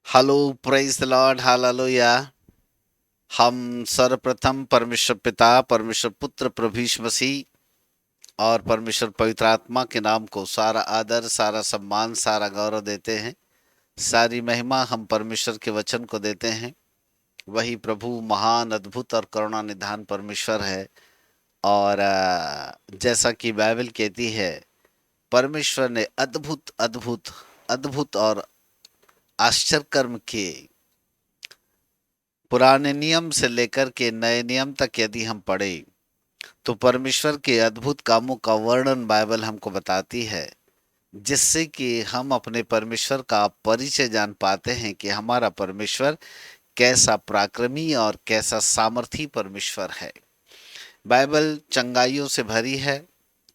Hello, praise the Lord, hallelujah. हम सर्वप्रथम परमेश्वर पिता, परमेश्वर पुत्र, प्रभु यीशु मसीह और परमेश्वर पवित्र आत्मा के नाम को सारा आदर, सारा सम्मान, सारा गौरव देते हैं। सारी महिमा हम परमेश्वर के वचन को देते हैं। वही प्रभु महान, अद्भुत और करुणा निधान परमेश्वर है। और जैसा कि बाइबल कहती है, परमेश्वर ने अद्भुत अद्भुत अद्भुत और आश्चर्य कर्म किए। पुराने नियम से लेकर के नए नियम तक यदि हम पढ़े तो परमेश्वर के अद्भुत कामों का वर्णन बाइबल हमको बताती है, जिससे कि हम अपने परमेश्वर का परिचय जान पाते हैं कि हमारा परमेश्वर कैसा पराक्रमी और कैसा सामर्थी परमेश्वर है। बाइबल चंगाइयों से भरी है,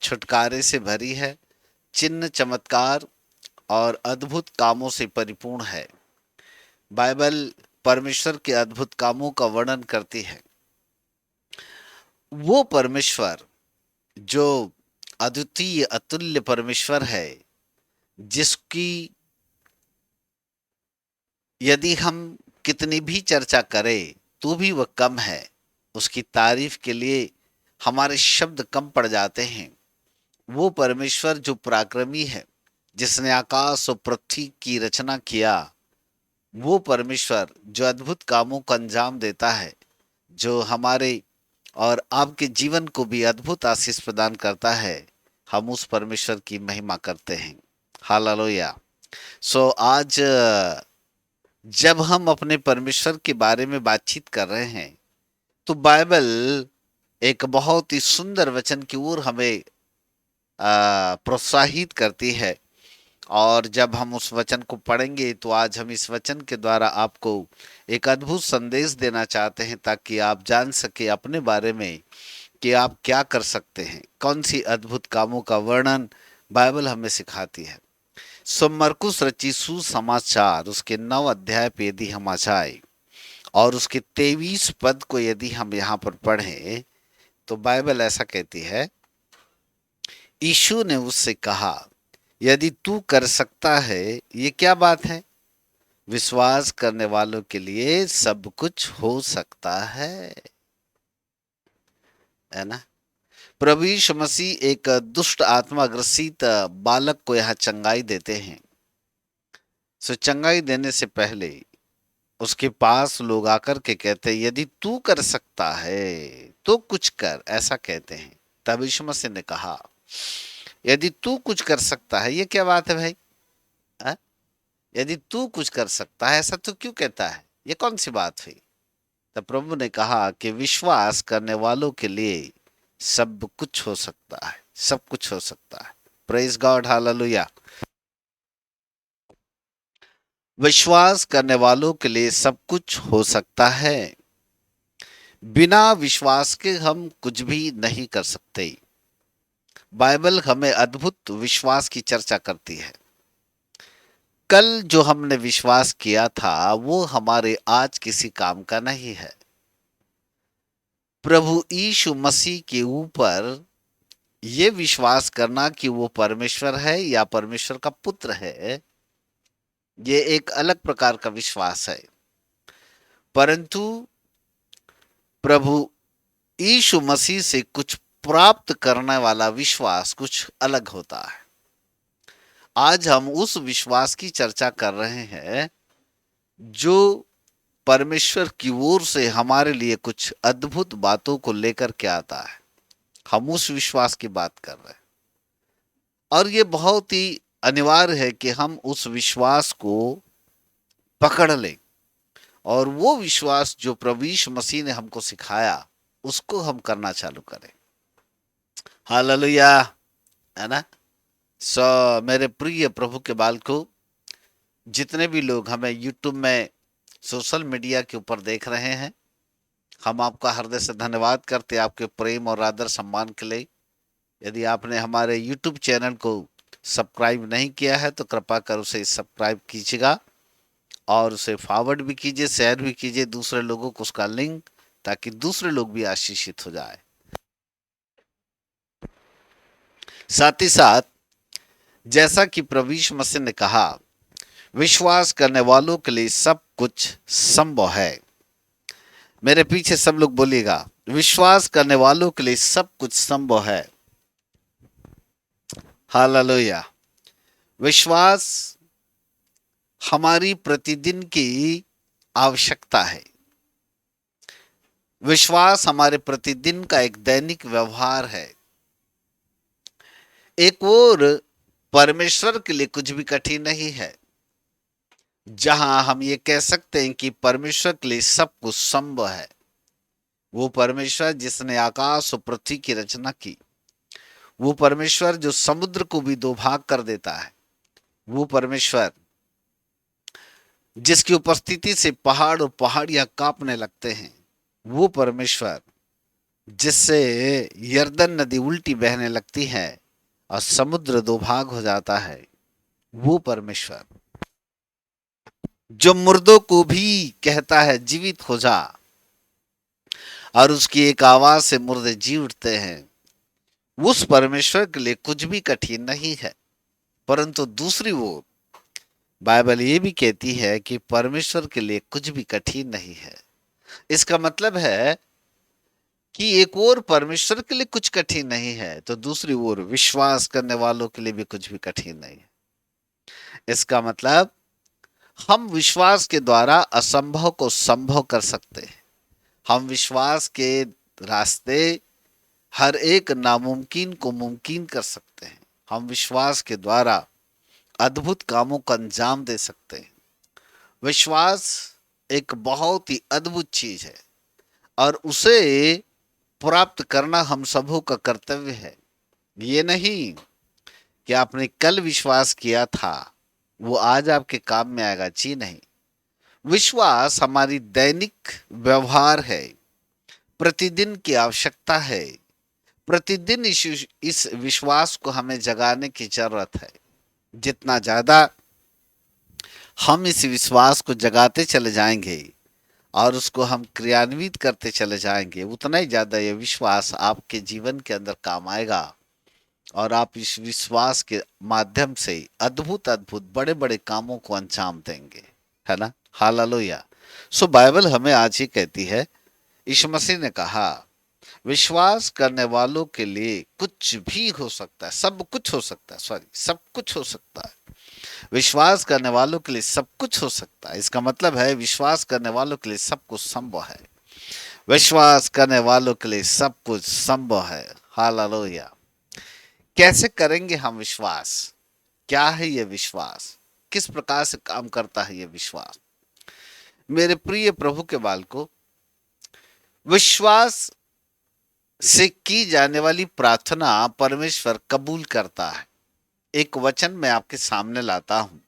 छुटकारे से भरी है, चिन्ह चमत्कार और अद्भुत कामों से परिपूर्ण है। बाइबल परमेश्वर के अद्भुत कामों का वर्णन करती है। वो परमेश्वर जो अद्वितीय अतुल्य परमेश्वर है, जिसकी यदि हम कितनी भी चर्चा करें तो भी वह कम है। उसकी तारीफ के लिए हमारे शब्द कम पड़ जाते हैं। वो परमेश्वर जो पराक्रमी है, जिसने आकाश और पृथ्वी की रचना किया, वो परमेश्वर जो अद्भुत कामों को अंजाम देता है, जो हमारे और आपके जीवन को भी अद्भुत आशीष प्रदान करता है, हम उस परमेश्वर की महिमा करते हैं। हालेलुया। सो आज जब हम अपने परमेश्वर के बारे में बातचीत कर रहे हैं तो बाइबल एक बहुत ही सुंदर वचन की ओर हमें प्रोत्साहित करती है। और जब हम उस वचन को पढ़ेंगे तो आज हम इस वचन के द्वारा आपको एक अद्भुत संदेश देना चाहते हैं, ताकि आप जान सके अपने बारे में कि आप क्या कर सकते हैं, कौन सी अद्भुत कामों का वर्णन बाइबल हमें सिखाती है। सो मरकुस रची सुसमाचार उसके 9 अध्याय पे यदि हम आ जाए और उसके 23 पद को यदि हम यहाँ पर पढ़ें तो बाइबल ऐसा कहती है, यीशु ने उससे कहा, यदि तू कर सकता है, ये क्या बात है? विश्वास करने वालों के लिए सब कुछ हो सकता है ना। प्रभु यीशु मसीह एक दुष्ट आत्मा ग्रसित बालक को यहाँ चंगाई देते हैं। सो चंगाई देने से पहले उसके पास लोग आकर के कहते हैं, यदि तू कर सकता है तो कुछ कर, ऐसा कहते हैं। तब यीशु मसीह ने कहा, यदि तू कुछ कर सकता है, ये क्या बात है भाई? आ? यदि तू कुछ कर सकता है, ऐसा तो क्यों कहता है? ये कौन सी बात हुई? तब प्रभु ने कहा कि विश्वास करने वालों के लिए सब कुछ हो सकता है, सब कुछ हो सकता है। Praise God, hallelujah. विश्वास करने वालों के लिए सब कुछ हो सकता है। बिना विश्वास के हम कुछ भी नहीं कर सकते। बाइबल हमें अद्भुत विश्वास की चर्चा करती है। कल जो हमने विश्वास किया था वो हमारे आज किसी काम का नहीं है। प्रभु यीशु मसीह के ऊपर ये विश्वास करना कि वो परमेश्वर है या परमेश्वर का पुत्र है, ये एक अलग प्रकार का विश्वास है। परंतु प्रभु यीशु मसीह से कुछ प्राप्त करने वाला विश्वास कुछ अलग होता है। आज हम उस विश्वास की चर्चा कर रहे हैं जो परमेश्वर की ओर से हमारे लिए कुछ अद्भुत बातों को लेकर के आता है। हम उस विश्वास की बात कर रहे हैं और ये बहुत ही अनिवार्य है कि हम उस विश्वास को पकड़ लें और वो विश्वास जो प्रभु यीशु मसीह ने हमको सिखाया उसको हम करना चालू करें। हालेलुया, है ना। सो मेरे प्रिय प्रभु के बालकों, जितने भी लोग हमें यूट्यूब में सोशल मीडिया के ऊपर देख रहे हैं, हम आपका हृदय से धन्यवाद करते हैं आपके प्रेम और आदर सम्मान के लिए। यदि आपने हमारे यूट्यूब चैनल को सब्सक्राइब नहीं किया है तो कृपा कर उसे सब्सक्राइब कीजिएगा और उसे फॉरवर्ड भी कीजिए, शेयर भी कीजिए दूसरे लोगों को उसका लिंक, ताकि दूसरे लोग भी आशीषित हो जाए। साथ ही साथ जैसा कि प्रभु यीशु मसीह ने कहा, विश्वास करने वालों के लिए सब कुछ संभव है। मेरे पीछे सब लोग बोलिएगा, विश्वास करने वालों के लिए सब कुछ संभव है। हालेलुया। विश्वास हमारी प्रतिदिन की आवश्यकता है। विश्वास हमारे प्रतिदिन का एक दैनिक व्यवहार है। एक और परमेश्वर के लिए कुछ भी कठिन नहीं है। जहां हम ये कह सकते हैं कि परमेश्वर के लिए सब कुछ संभव है। वो परमेश्वर जिसने आकाश और पृथ्वी की रचना की, वो परमेश्वर जो समुद्र को भी दो भाग कर देता है, वो परमेश्वर जिसकी उपस्थिति से पहाड़ और पहाड़ियां कांपने लगते हैं, वो परमेश्वर जिससे यर्दन नदी उल्टी बहने लगती है और समुद्र दो भाग हो जाता है, वो परमेश्वर जो मुर्दों को भी कहता है जीवित हो जा, और उसकी एक आवाज से मुर्दे जी उठते हैं, उस परमेश्वर के लिए कुछ भी कठिन नहीं है। परंतु दूसरी ओर बाइबल ये भी कहती है कि परमेश्वर के लिए कुछ भी कठिन नहीं है। इसका मतलब है कि एक ओर परमेश्वर के लिए कुछ कठिन नहीं है, तो दूसरी ओर विश्वास करने वालों के लिए भी कुछ भी कठिन नहीं है। इसका मतलब हम विश्वास के द्वारा असंभव को संभव कर सकते हैं। हम विश्वास के रास्ते हर एक नामुमकिन को मुमकिन कर सकते हैं। हम विश्वास के द्वारा अद्भुत कामों का अंजाम दे सकते हैं। विश्वास एक बहुत ही अद्भुत चीज है और उसे प्राप्त करना हम सबों का कर्तव्य है। ये नहीं कि आपने कल विश्वास किया था वो आज आपके काम में आएगा, जी नहीं। विश्वास हमारी दैनिक व्यवहार है, प्रतिदिन की आवश्यकता है। प्रतिदिन इस विश्वास को हमें जगाने की जरूरत है। जितना ज्यादा हम इस विश्वास को जगाते चले जाएंगे और उसको हम क्रियान्वित करते चले जाएंगे, उतना ही ज्यादा ये विश्वास आपके जीवन के अंदर काम आएगा और आप इस विश्वास के माध्यम से अद्भुत अद्भुत बड़े बड़े कामों को अंजाम देंगे, है ना। हालेलुया। सो बाइबल हमें आज ही कहती है, यीशु मसीह ने कहा विश्वास करने वालों के लिए कुछ भी हो सकता है, सब कुछ हो सकता है, सॉरी सब कुछ हो सकता है। विश्वास करने वालों के लिए सब कुछ हो सकता है। इसका मतलब है विश्वास करने वालों के लिए सब कुछ संभव है। विश्वास करने वालों के लिए सब कुछ संभव है। हालेलुया। कैसे करेंगे हम विश्वास? क्या है ये विश्वास? किस प्रकार से काम करता है ये विश्वास? मेरे प्रिय प्रभु के बालकों, विश्वास से की जाने वाली प्रार्थना परमेश्वर कबूल करता है। एक वचन मैं आपके सामने लाता हूं।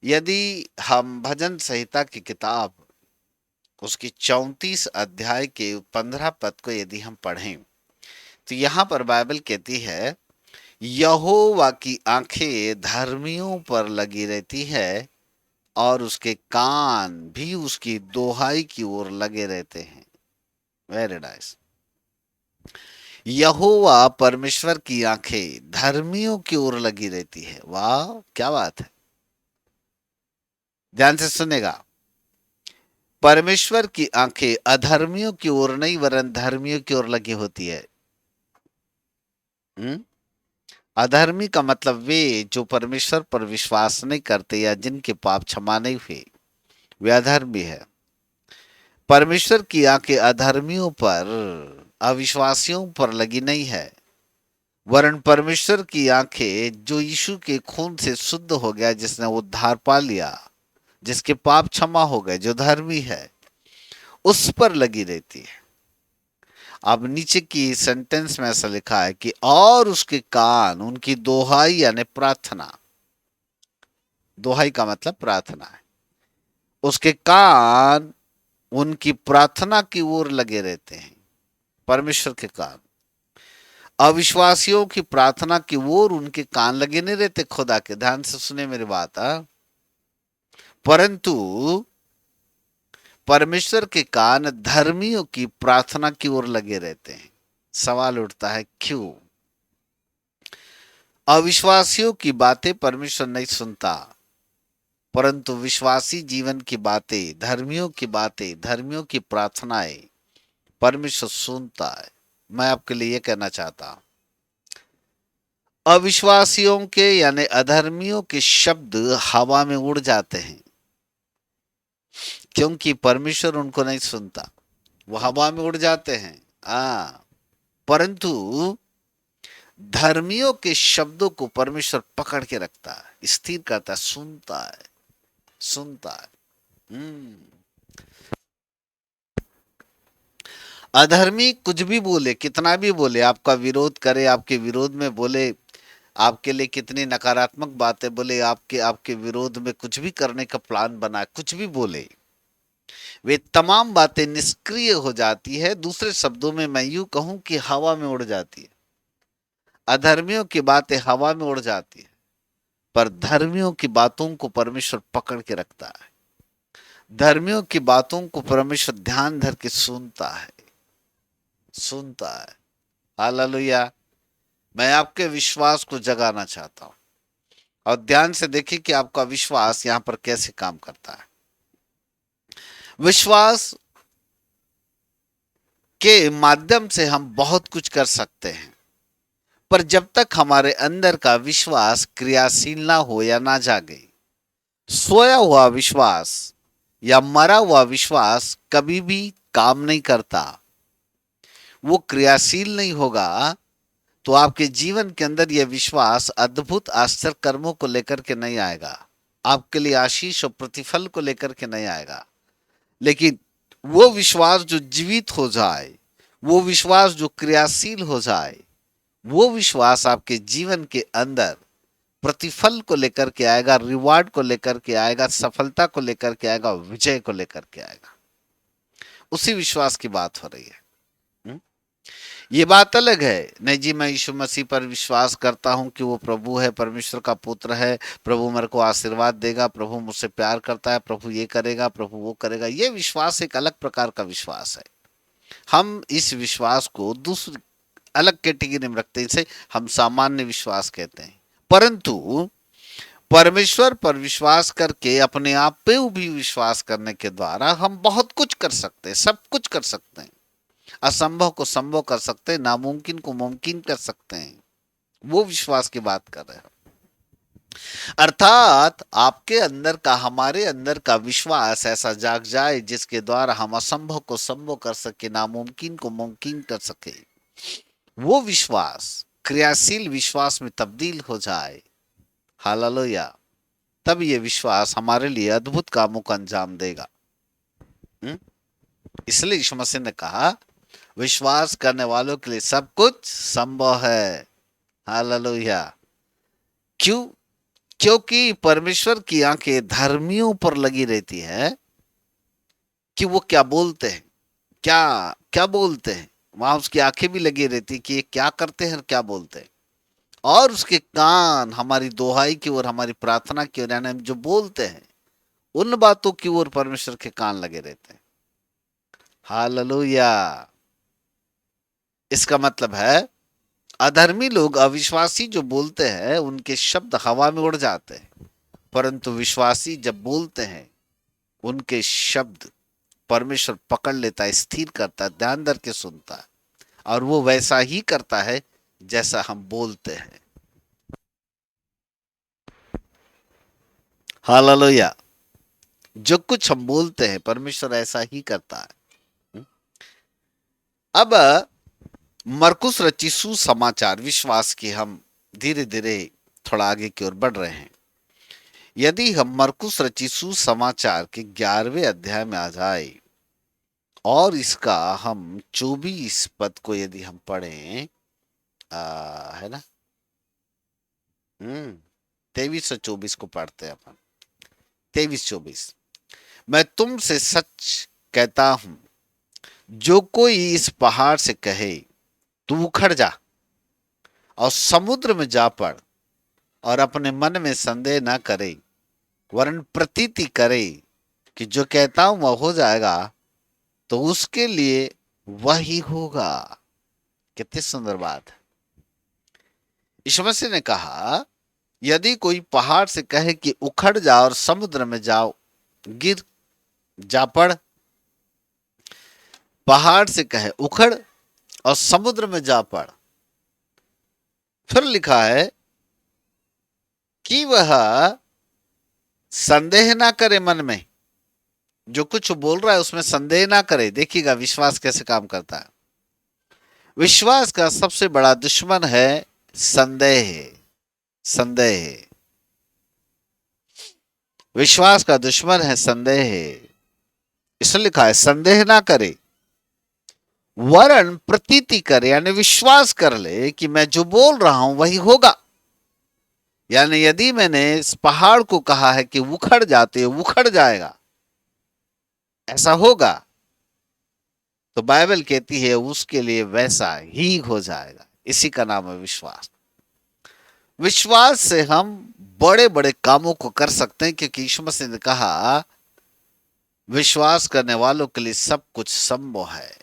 यदि हम भजन संहिता की किताब उसकी 34 अध्याय के 15 पद को यदि हम पढ़ें, तो यहां पर बाइबल कहती है, यहोवा की आंखें धर्मियों पर लगी रहती है और उसके कान भी उसकी दोहाई की ओर लगे रहते हैं। Very nice. यहोवा परमेश्वर की आंखें धर्मियों की ओर लगी रहती है। वाह, क्या बात है। ध्यान से सुनेगा। परमेश्वर की आंखें अधर्मियों की ओर नहीं वरन धर्मियों की ओर लगी होती है। अधर्मी का मतलब वे जो परमेश्वर पर विश्वास नहीं करते या जिनके पाप क्षमा नहीं हुए, वे अधर्मी है। परमेश्वर की आंखें अधर्मियों पर, अविश्वासियों पर लगी नहीं है, वरन परमेश्वर की आंखें जो यीशु के खून से शुद्ध हो गया, जिसने उद्धार पा लिया, जिसके पाप क्षमा हो गए, जो धर्मी है, उस पर लगी रहती है। अब नीचे की सेंटेंस में ऐसा लिखा है कि और उसके कान उनकी दोहाई यानी प्रार्थना, दोहाई का मतलब प्रार्थना है, उसके कान उनकी प्रार्थना की ओर लगे रहते हैं। परमेश्वर के कान अविश्वासियों की प्रार्थना की ओर उनके कान लगे नहीं रहते खुदा के। ध्यान से सुने मेरी बात। परंतु परमेश्वर के कान धर्मियों की प्रार्थना की ओर लगे रहते हैं। सवाल उठता है क्यों? अविश्वासियों की बातें परमेश्वर नहीं सुनता, परंतु विश्वासी जीवन की बातें, धर्मियों की बातें, धर्मियों की प्रार्थनाएं परमेश्वर सुनता है। मैं आपके लिए ये कहना चाहता हूं, अविश्वासियों के यानी अधर्मियों के शब्द हवा में उड़ जाते हैं, क्योंकि परमेश्वर उनको नहीं सुनता। वो हवा में उड़ जाते हैं। हाँ, परंतु धर्मियों के शब्दों को परमेश्वर पकड़ के रखता है, स्थिर करता है, सुनता है, सुनता है। अधर्मी कुछ भी बोले, कितना भी बोले, आपका विरोध करे, आपके विरोध में बोले, आपके लिए कितनी नकारात्मक बातें बोले, आपके आपके विरोध में कुछ भी करने का प्लान बना, कुछ भी बोले, वे तमाम बातें निष्क्रिय हो जाती है। दूसरे शब्दों में मैं यूं कहूं कि हवा में उड़ जाती है। अधर्मियों की बातें हवा में उड़ जाती है, पर धर्मियों की बातों को परमेश्वर पकड़ के रखता है। धर्मियों की बातों को परमेश्वर ध्यान धर के सुनता है, सुनता है। हालेलुया। मैं आपके विश्वास को जगाना चाहता हूं, और ध्यान से देखिए कि आपका विश्वास यहां पर कैसे काम करता है। विश्वास के माध्यम से हम बहुत कुछ कर सकते हैं, पर जब तक हमारे अंदर का विश्वास क्रियाशील ना हो या ना जागे, सोया हुआ विश्वास या मरा हुआ विश्वास कभी भी काम नहीं करता, वो क्रियाशील नहीं होगा, तो आपके जीवन के अंदर यह विश्वास अद्भुत आश्चर्य कर्मों को लेकर के नहीं आएगा, आपके लिए आशीष और प्रतिफल को लेकर के नहीं आएगा। लेकिन वो विश्वास जो जीवित हो जाए, वो विश्वास जो क्रियाशील हो जाए, वो विश्वास आपके जीवन के अंदर प्रतिफल को लेकर के आएगा, रिवार्ड को लेकर के आएगा, सफलता को लेकर के आएगा, विजय को लेकर के आएगा। उसी विश्वास की बात हो रही है। ये बात अलग है, नहीं जी मैं यीशु मसीह पर विश्वास करता हूं कि वो प्रभु है, परमेश्वर का पुत्र है, प्रभु मेरे को आशीर्वाद देगा, प्रभु मुझसे प्यार करता है, प्रभु ये करेगा, प्रभु वो करेगा। ये विश्वास एक अलग प्रकार का विश्वास है। हम इस विश्वास को दूसरी अलग कैटेगरी में रखते हैं, इसे हम सामान्य विश्वास कहते हैं। परंतु परमेश्वर पर विश्वास करके अपने आप पे भी विश्वास करने के द्वारा हम बहुत कुछ कर सकते हैं, सब कुछ कर सकते हैं। असंभव को संभव कर सकते हैं, नामुमकिन को मुमकिन कर सकते हैं। वो विश्वास की बात कर रहे हैं। अर्थात आपके अंदर का, हमारे अंदर का विश्वास ऐसा जाग जाए जिसके द्वारा हम असंभव को संभव कर सके, नामुमकिन को मुमकिन कर सके। वो विश्वास क्रियाशील विश्वास में तब्दील हो जाए। हालेलुया। तब ये विश्वास हमारे लिए अद्भुत कामों का अंजाम देगा। इसलिए यीशु मसीह ने कहा, विश्वास करने वालों के लिए सब कुछ संभव है। हालेलुया। क्यों? क्योंकि परमेश्वर की आंखें धर्मियों पर लगी रहती है कि वो क्या बोलते हैं, क्या क्या बोलते हैं। वहां उसकी आंखें भी लगी रहती कि ये क्या करते हैं और क्या बोलते हैं। और उसके कान हमारी दोहाई की ओर, हमारी प्रार्थना की ओर, यानी हम जो बोलते हैं उन बातों की ओर परमेश्वर के कान लगे रहते हैं। हालेलुया। इसका मतलब है अधर्मी लोग, अविश्वासी जो बोलते हैं, उनके शब्द हवा में उड़ जाते हैं, परंतु विश्वासी जब बोलते हैं उनके शब्द परमेश्वर पकड़ लेता है, स्थिर करता है, ध्यान धर के सुनता है, और वो वैसा ही करता है जैसा हम बोलते हैं। हालेलुया। जो कुछ हम बोलते हैं परमेश्वर ऐसा ही करता है। अब मरकुस रचित सुसमाचार विश्वास की हम धीरे धीरे थोड़ा आगे की ओर बढ़ रहे हैं। यदि हम मरकुस रचित सुसमाचार के 11वें अध्याय में आ जाए और इसका हम 24 पद को यदि हम पढ़ें, है ना, 23 और 24 को पढ़ते हैं अपन। 23-24, मैं तुमसे सच कहता हूं, जो कोई इस पहाड़ से कहे तू उखड़ जा और समुद्र में जा पड़, और अपने मन में संदेह ना करे, वरन प्रतीति करे कि जो कहता हूं वह हो जाएगा, तो उसके लिए वही होगा। कितनी सुंदर बात है। यीशु मसीह ने कहा यदि कोई पहाड़ से कहे कि उखड़ जा और समुद्र में जाओ, गिर जा पड़, पहाड़ से कहे उखड़ और समुद्र में जा पड़, फिर लिखा है कि वह संदेह ना करे मन में, जो कुछ बोल रहा है उसमें संदेह ना करे। देखिएगा विश्वास कैसे काम करता है। विश्वास का सबसे बड़ा दुश्मन है संदेह। संदेह विश्वास का दुश्मन है संदेह। इसलिए लिखा है संदेह ना करे, वरन प्रतीति करे, यानी विश्वास कर ले कि मैं जो बोल रहा हूं वही होगा। यानी यदि मैंने इस पहाड़ को कहा है कि उखड़ जाते, उखड़ जाएगा, ऐसा होगा, तो बाइबल कहती है उसके लिए वैसा ही हो जाएगा। इसी का नाम है विश्वास। विश्वास से हम बड़े बड़े कामों को कर सकते हैं, क्योंकि यीशु मसीह ने कहा विश्वास करने वालों के लिए सब कुछ संभव है।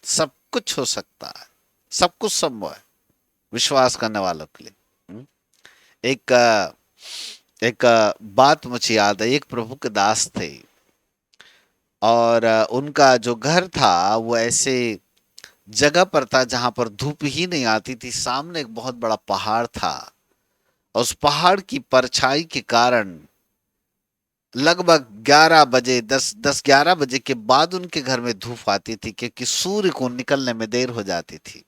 सब कुछ हो सकता है, सब कुछ संभव है विश्वास करने वालों के लिए। एक एक बात मुझे याद है। एक प्रभु के दास थे और उनका जो घर था वो ऐसे जगह पर था जहां पर धूप ही नहीं आती थी। सामने एक बहुत बड़ा पहाड़ था और उस पहाड़ की परछाई के कारण लगभग 11 बजे 10-11 बजे के बाद उनके घर में धूप आती थी, क्योंकि सूर्य को निकलने में देर हो जाती थी।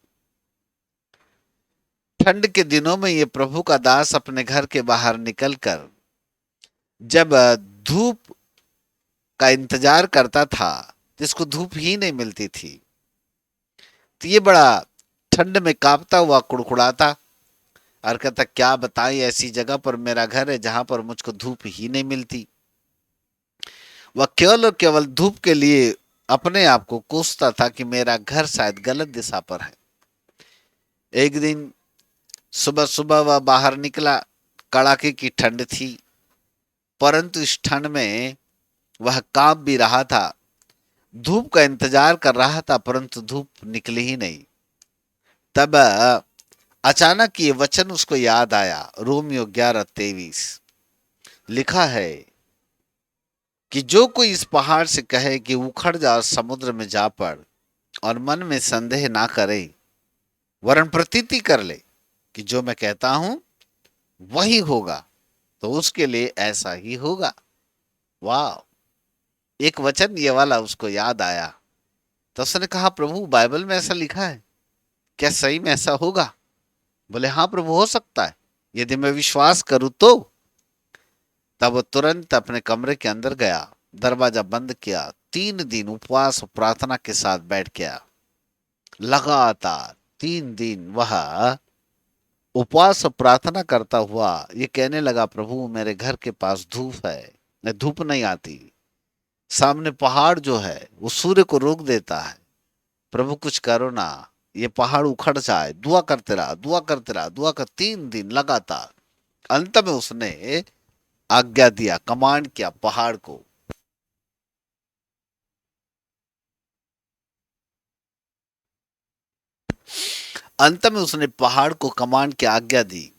ठंड के दिनों में ये प्रभु का दास अपने घर के बाहर निकलकर जब धूप का इंतजार करता था, जिसको धूप ही नहीं मिलती थी, तो ये बड़ा ठंड में कांपता हुआ कुड़कुड़ाता और कहता क्या बताएं, ऐसी जगह पर मेरा घर है जहां पर मुझको धूप ही नहीं मिलती। वह केवल और केवल धूप के लिए अपने आप को कोसता था कि मेरा घर शायद गलत दिशा पर है। एक दिन सुबह सुबह वह बाहर निकला। कड़ाके की ठंड थी, परंतु इस ठंड में वह कांप भी रहा था। धूप का इंतजार कर रहा था, परंतु धूप निकली ही नहीं। तब अचानक ये वचन उसको याद आया। रोमियो 11:23 लिखा है कि जो कोई इस पहाड़ से कहे कि उखड़ जा और समुद्र में जा पड़, और मन में संदेह ना करे, वरन प्रतीति कर ले कि जो मैं कहता हूं वही होगा, तो उसके लिए ऐसा ही होगा। वाह! एक वचन ये वाला उसको याद आया। तो उसने कहा प्रभु बाइबल में ऐसा लिखा है, क्या सही में ऐसा होगा? बोले हाँ प्रभु, हो सकता है यदि मैं विश्वास करूं तो। तब वो तुरंत अपने कमरे के अंदर गया, दरवाजा बंद किया, 3 दिन उपवास और प्रार्थना के साथ बैठ गया। लगातार 3 दिन वह उपवास और प्रार्थना करता हुआ ये कहने लगा प्रभु मेरे घर के पास धूप है, धूप नहीं आती, सामने पहाड़ जो है वो सूर्य को रोक देता है, प्रभु कुछ करो ना, ये पहाड़ उखड़ जाए। दुआ करते रहा, दुआ करते रहा, दुआ कर 3 दिन लगातार। अंत में उसने आज्ञा दिया, कमांड किया पहाड़ को। अंत में उसने पहाड़ को कमांड की आज्ञा दी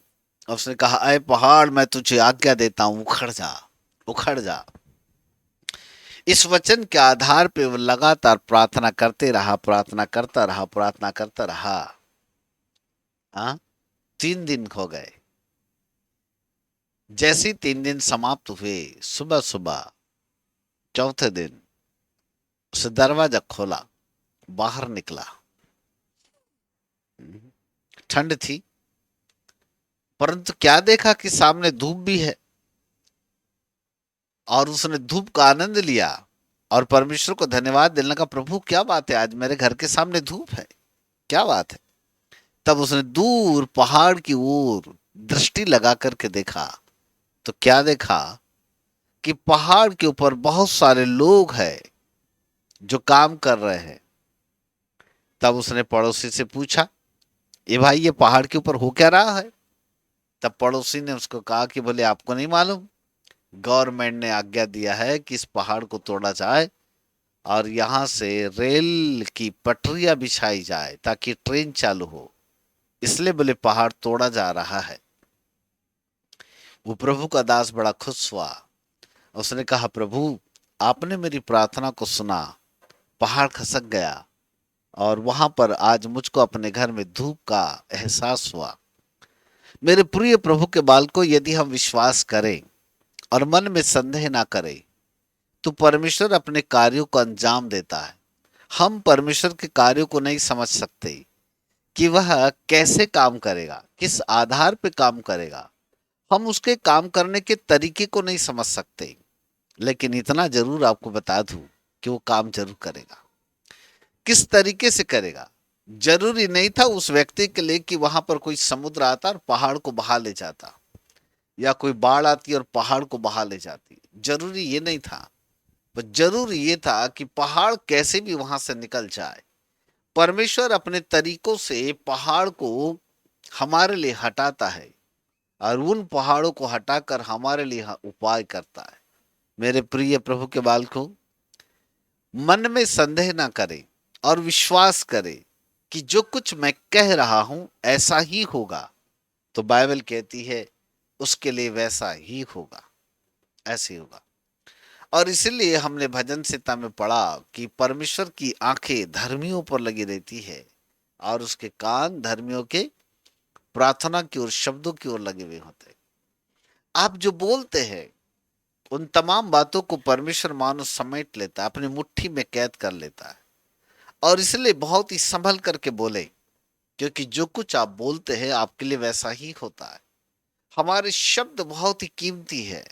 और उसने कहा अय पहाड़ मैं तुझे आज्ञा देता हूं, उखड़ जा, उखड़ जा। इस वचन के आधार पे वो लगातार प्रार्थना करते रहा, प्रार्थना करता रहा, प्रार्थना करता रहा। हाँ, 3 दिन हो गए। जैसे ही 3 दिन समाप्त हुए, सुबह सुबह चौथे दिन उसे दरवाजा खोला, बाहर निकला। ठंड थी, परंतु क्या देखा कि सामने धूप भी है, और उसने धूप का आनंद लिया और परमेश्वर को धन्यवाद देने लगा, प्रभु क्या बात है, आज मेरे घर के सामने धूप है, क्या बात है। तब उसने दूर पहाड़ की ओर दृष्टि लगा करके देखा, तो क्या देखा कि पहाड़ के ऊपर बहुत सारे लोग हैं जो काम कर रहे हैं। तब उसने पड़ोसी से पूछा, ये भाई ये पहाड़ के ऊपर हो क्या रहा है? तब पड़ोसी ने उसको कहा कि बोले आपको नहीं मालूम, गवर्नमेंट ने आज्ञा दिया है कि इस पहाड़ को तोड़ा जाए और यहां से रेल की पटरियां बिछाई जाए ताकि ट्रेन चालू हो, इसलिए बोले पहाड़ तोड़ा जा रहा है। वो प्रभु का दास बड़ा खुश हुआ। उसने कहा, प्रभु आपने मेरी प्रार्थना को सुना, पहाड़ खसक गया और वहां पर आज मुझको अपने घर में धूप का एहसास हुआ। मेरे प्रिय प्रभु के बालकों, यदि हम विश्वास करें और मन में संदेह ना करें तो परमेश्वर अपने कार्यों को अंजाम देता है। हम परमेश्वर के कार्यों को नहीं समझ सकते कि वह कैसे काम करेगा, किस आधार पे काम करेगा। हम उसके काम करने के तरीके को नहीं समझ सकते, लेकिन इतना जरूर आपको बता दूं कि वो काम जरूर करेगा। किस तरीके से करेगा? जरूरी नहीं था उस व्यक्ति के लिए कि वहां पर कोई समुद्र आता और पहाड़ को बहा ले जाता, या कोई बाढ़ आती और पहाड़ को बहा ले जाती। जरूरी ये नहीं था, पर जरूरी ये था कि पहाड़ कैसे भी वहां से निकल जाए। परमेश्वर अपने तरीकों से पहाड़ को हमारे लिए हटाता है और उन पहाड़ों को हटाकर हमारे लिए उपाय करता है। मेरे प्रिय प्रभु के बालकों, मन में संदेह ना करें और विश्वास करें कि जो कुछ मैं कह रहा हूं ऐसा ही होगा। तो बाइबल कहती है उसके लिए वैसा ही होगा, ऐसे ही होगा। और इसीलिए हमने भजन संहिता में पढ़ा कि परमेश्वर की आंखें धर्मियों पर लगी रहती है और उसके कान धर्मियों के प्रार्थना की ओर, शब्दों की ओर लगे हुए होते हैं। आप जो बोलते हैं उन तमाम बातों को परमेश्वर मानो समेट लेता है, अपनी मुट्ठी में कैद कर लेता है। और इसलिए बहुत ही संभल करके बोले, क्योंकि जो कुछ आप बोलते हैं आपके लिए वैसा ही होता है। हमारे शब्द बहुत ही कीमती है।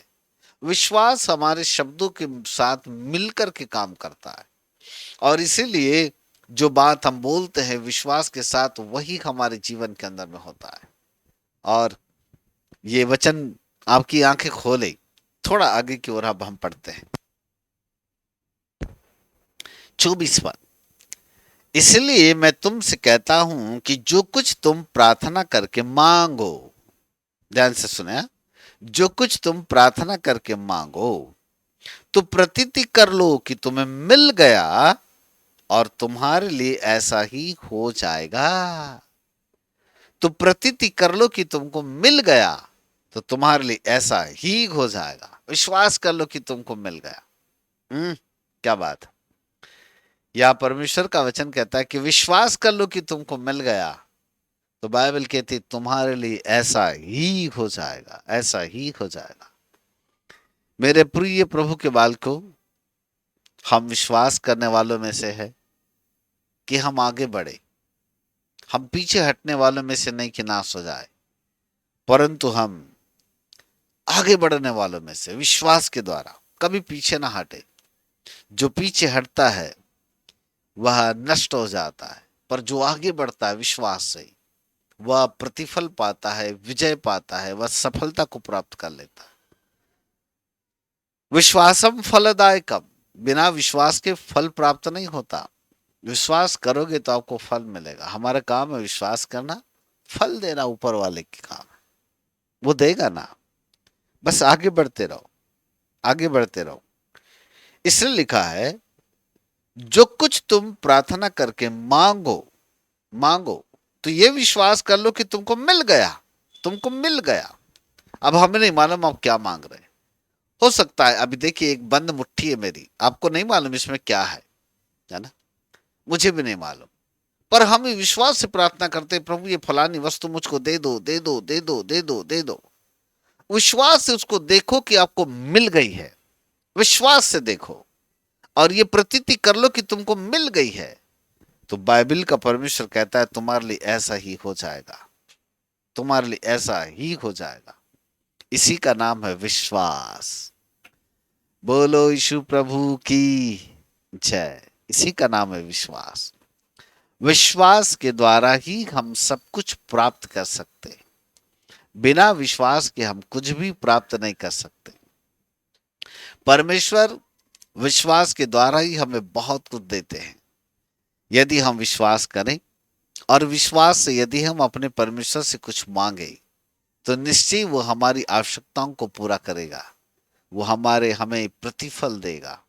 विश्वास हमारे शब्दों के साथ मिलकर के काम करता है, और इसीलिए जो बात हम बोलते हैं विश्वास के साथ, वही हमारे जीवन के अंदर में होता है। और ये वचन आपकी आंखें खोले। थोड़ा आगे की ओर अब हम पढ़ते हैं 24 पद। इसलिए मैं तुमसे कहता हूं कि जो कुछ तुम प्रार्थना करके मांगो, ध्यान से सुने, जो कुछ तुम प्रार्थना करके मांगो तो प्रतीति कर लो कि तुम्हें मिल गया, और तुम्हारे लिए ऐसा ही हो जाएगा। तो प्रतीति कर लो कि तुमको मिल गया, तो तुम्हारे लिए ऐसा ही हो जाएगा। विश्वास कर लो कि तुमको मिल गया। क्या बात है। या परमेश्वर का वचन कहता है कि विश्वास कर लो कि तुमको मिल गया, तो बाइबल कहती तुम्हारे लिए ऐसा ही हो जाएगा, ऐसा ही हो जाएगा। मेरे प्रिय प्रभु के बालकों, हम विश्वास करने वालों में से है कि हम आगे बढ़े। हम पीछे हटने वालों में से नहीं कि नाश हो जाए, परंतु हम आगे बढ़ने वालों में से, विश्वास के द्वारा कभी पीछे ना हटे। जो पीछे हटता है वह नष्ट हो जाता है, पर जो आगे बढ़ता है विश्वास से, वह प्रतिफल पाता है, विजय पाता है, वह सफलता को प्राप्त कर लेता है। विश्वासम फलदायकम, बिना विश्वास के फल प्राप्त नहीं होता। विश्वास करोगे तो आपको फल मिलेगा। हमारा काम है विश्वास करना, फल देना ऊपर वाले के काम है, वो देगा ना। बस आगे बढ़ते रहो, आगे बढ़ते रहो। इसलिए लिखा है जो कुछ तुम प्रार्थना करके मांगो, मांगो तो ये विश्वास कर लो कि तुमको मिल गया, तुमको मिल गया। अब हमें नहीं मालूम आप क्या मांग रहे हैं। हो सकता है अभी देखिए एक बंद मुट्ठी है मेरी, आपको नहीं मालूम इसमें क्या है ना, मुझे भी नहीं मालूम। पर हम विश्वास से प्रार्थना करते हैं, प्रभु ये फलानी वस्तु मुझको दे दो, दे दो, दे दो, दे दो, दे दो। विश्वास से उसको देखो कि आपको मिल गई है, विश्वास से देखो, और ये प्रतीति कर लो कि तुमको मिल गई है। तो बाइबल का परमेश्वर कहता है तुम्हारे लिए ऐसा ही हो जाएगा, तुम्हारे लिए ऐसा ही हो जाएगा। इसी का नाम है विश्वास। बोलो यीशु प्रभु की जय। इसी का नाम है विश्वास। विश्वास के द्वारा ही हम सब कुछ प्राप्त कर सकते हैं। बिना विश्वास के हम कुछ भी प्राप्त नहीं कर सकते। परमेश्वर विश्वास के द्वारा ही हमें बहुत कुछ देते हैं। यदि हम विश्वास करें और विश्वास से यदि हम अपने परमेश्वर से कुछ मांगे, तो निश्चय वो हमारी आवश्यकताओं को पूरा करेगा, वो हमें प्रतिफल देगा।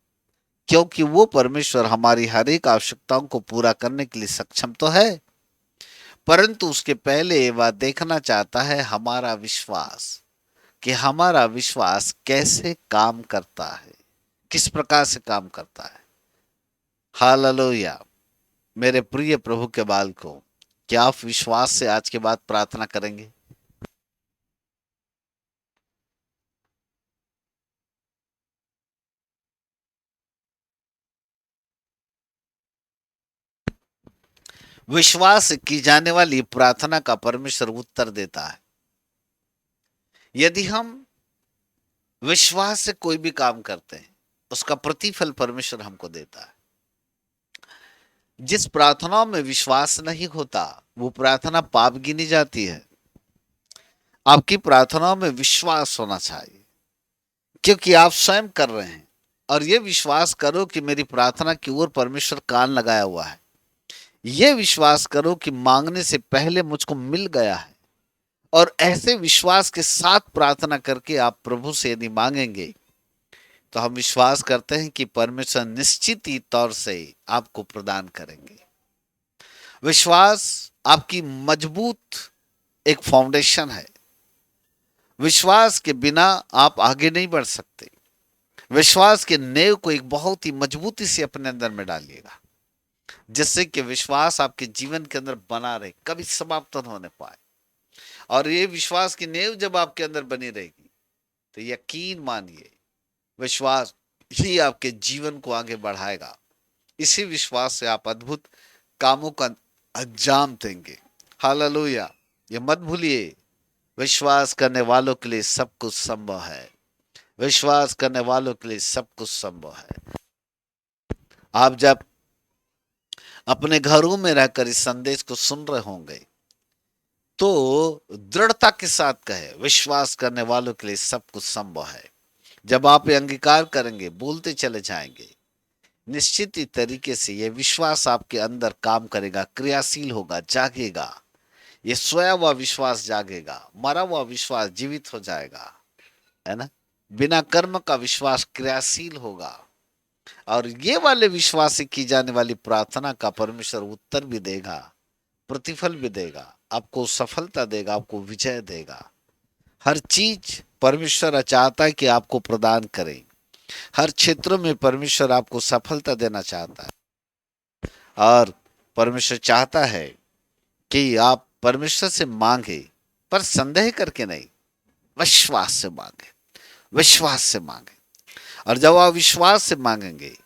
क्योंकि वो परमेश्वर हमारी हर एक आवश्यकताओं को पूरा करने के लिए सक्षम तो है, परंतु उसके पहले वह देखना चाहता है हमारा विश्वास। कि हमारा विश्वास कैसे काम करता है, किस प्रकार से काम करता है। हालेलुया। मेरे प्रिय प्रभु के बाल को, क्या आप विश्वास से आज के बाद प्रार्थना करेंगे? विश्वास से की जाने वाली प्रार्थना का परमेश्वर उत्तर देता है। यदि हम विश्वास से कोई भी काम करते हैं, उसका प्रतिफल परमेश्वर हमको देता है। जिस प्रार्थना में विश्वास नहीं होता, वो प्रार्थना पाप गिनी जाती है। आपकी प्रार्थनाओं में विश्वास होना चाहिए, क्योंकि आप स्वयं कर रहे हैं। और ये विश्वास करो कि मेरी प्रार्थना की ओर परमेश्वर कान लगाया हुआ है। ये विश्वास करो कि मांगने से पहले मुझको मिल गया है। और ऐसे विश्वास के साथ प्रार्थना करके आप प्रभु से यदि मांगेंगे, तो हम विश्वास करते हैं कि परमेश्वर निश्चित ही तौर से आपको प्रदान करेंगे। विश्वास आपकी मजबूत एक फाउंडेशन है। विश्वास के बिना आप आगे नहीं बढ़ सकते। विश्वास के नींव को एक बहुत ही मजबूती से अपने अंदर में डालिएगा, जिससे कि विश्वास आपके जीवन के अंदर बना रहे, कभी समाप्त न होने पाए। और ये विश्वास की नींव जब आपके अंदर बनी रहेगी, तो यकीन मानिए, विश्वास ही आपके जीवन को आगे बढ़ाएगा। इसी विश्वास से आप अद्भुत कामों का अंजाम देंगे। हालेलुया। ये मत भूलिए, विश्वास करने वालों के लिए सब कुछ संभव है। विश्वास करने वालों के लिए सब कुछ संभव है। आप जब अपने घरों में रहकर इस संदेश को सुन रहे होंगे, तो दृढ़ता के साथ कहे, विश्वास करने वालों के लिए सब कुछ संभव है। जब आप ये अंगीकार करेंगे, बोलते चले जाएंगे, निश्चित ही तरीके से ये विश्वास आपके अंदर काम करेगा, क्रियाशील होगा, जागेगा। ये सोया हुआ विश्वास जागेगा, मरा हुआ विश्वास जीवित हो जाएगा, है ना। बिना कर्म का विश्वास क्रियाशील होगा। और ये वाले विश्वास से की जाने वाली प्रार्थना का परमेश्वर उत्तर भी देगा, प्रतिफल भी देगा, आपको सफलता देगा, आपको विजय देगा। हर चीज परमेश्वर चाहता है कि आपको प्रदान करे। हर क्षेत्रों में परमेश्वर आपको सफलता देना चाहता है। और परमेश्वर चाहता है कि आप परमेश्वर से मांगे, पर संदेह करके नहीं, विश्वास से मांगे, विश्वास से मांगे। और जब आप विश्वास से मांगेंगे,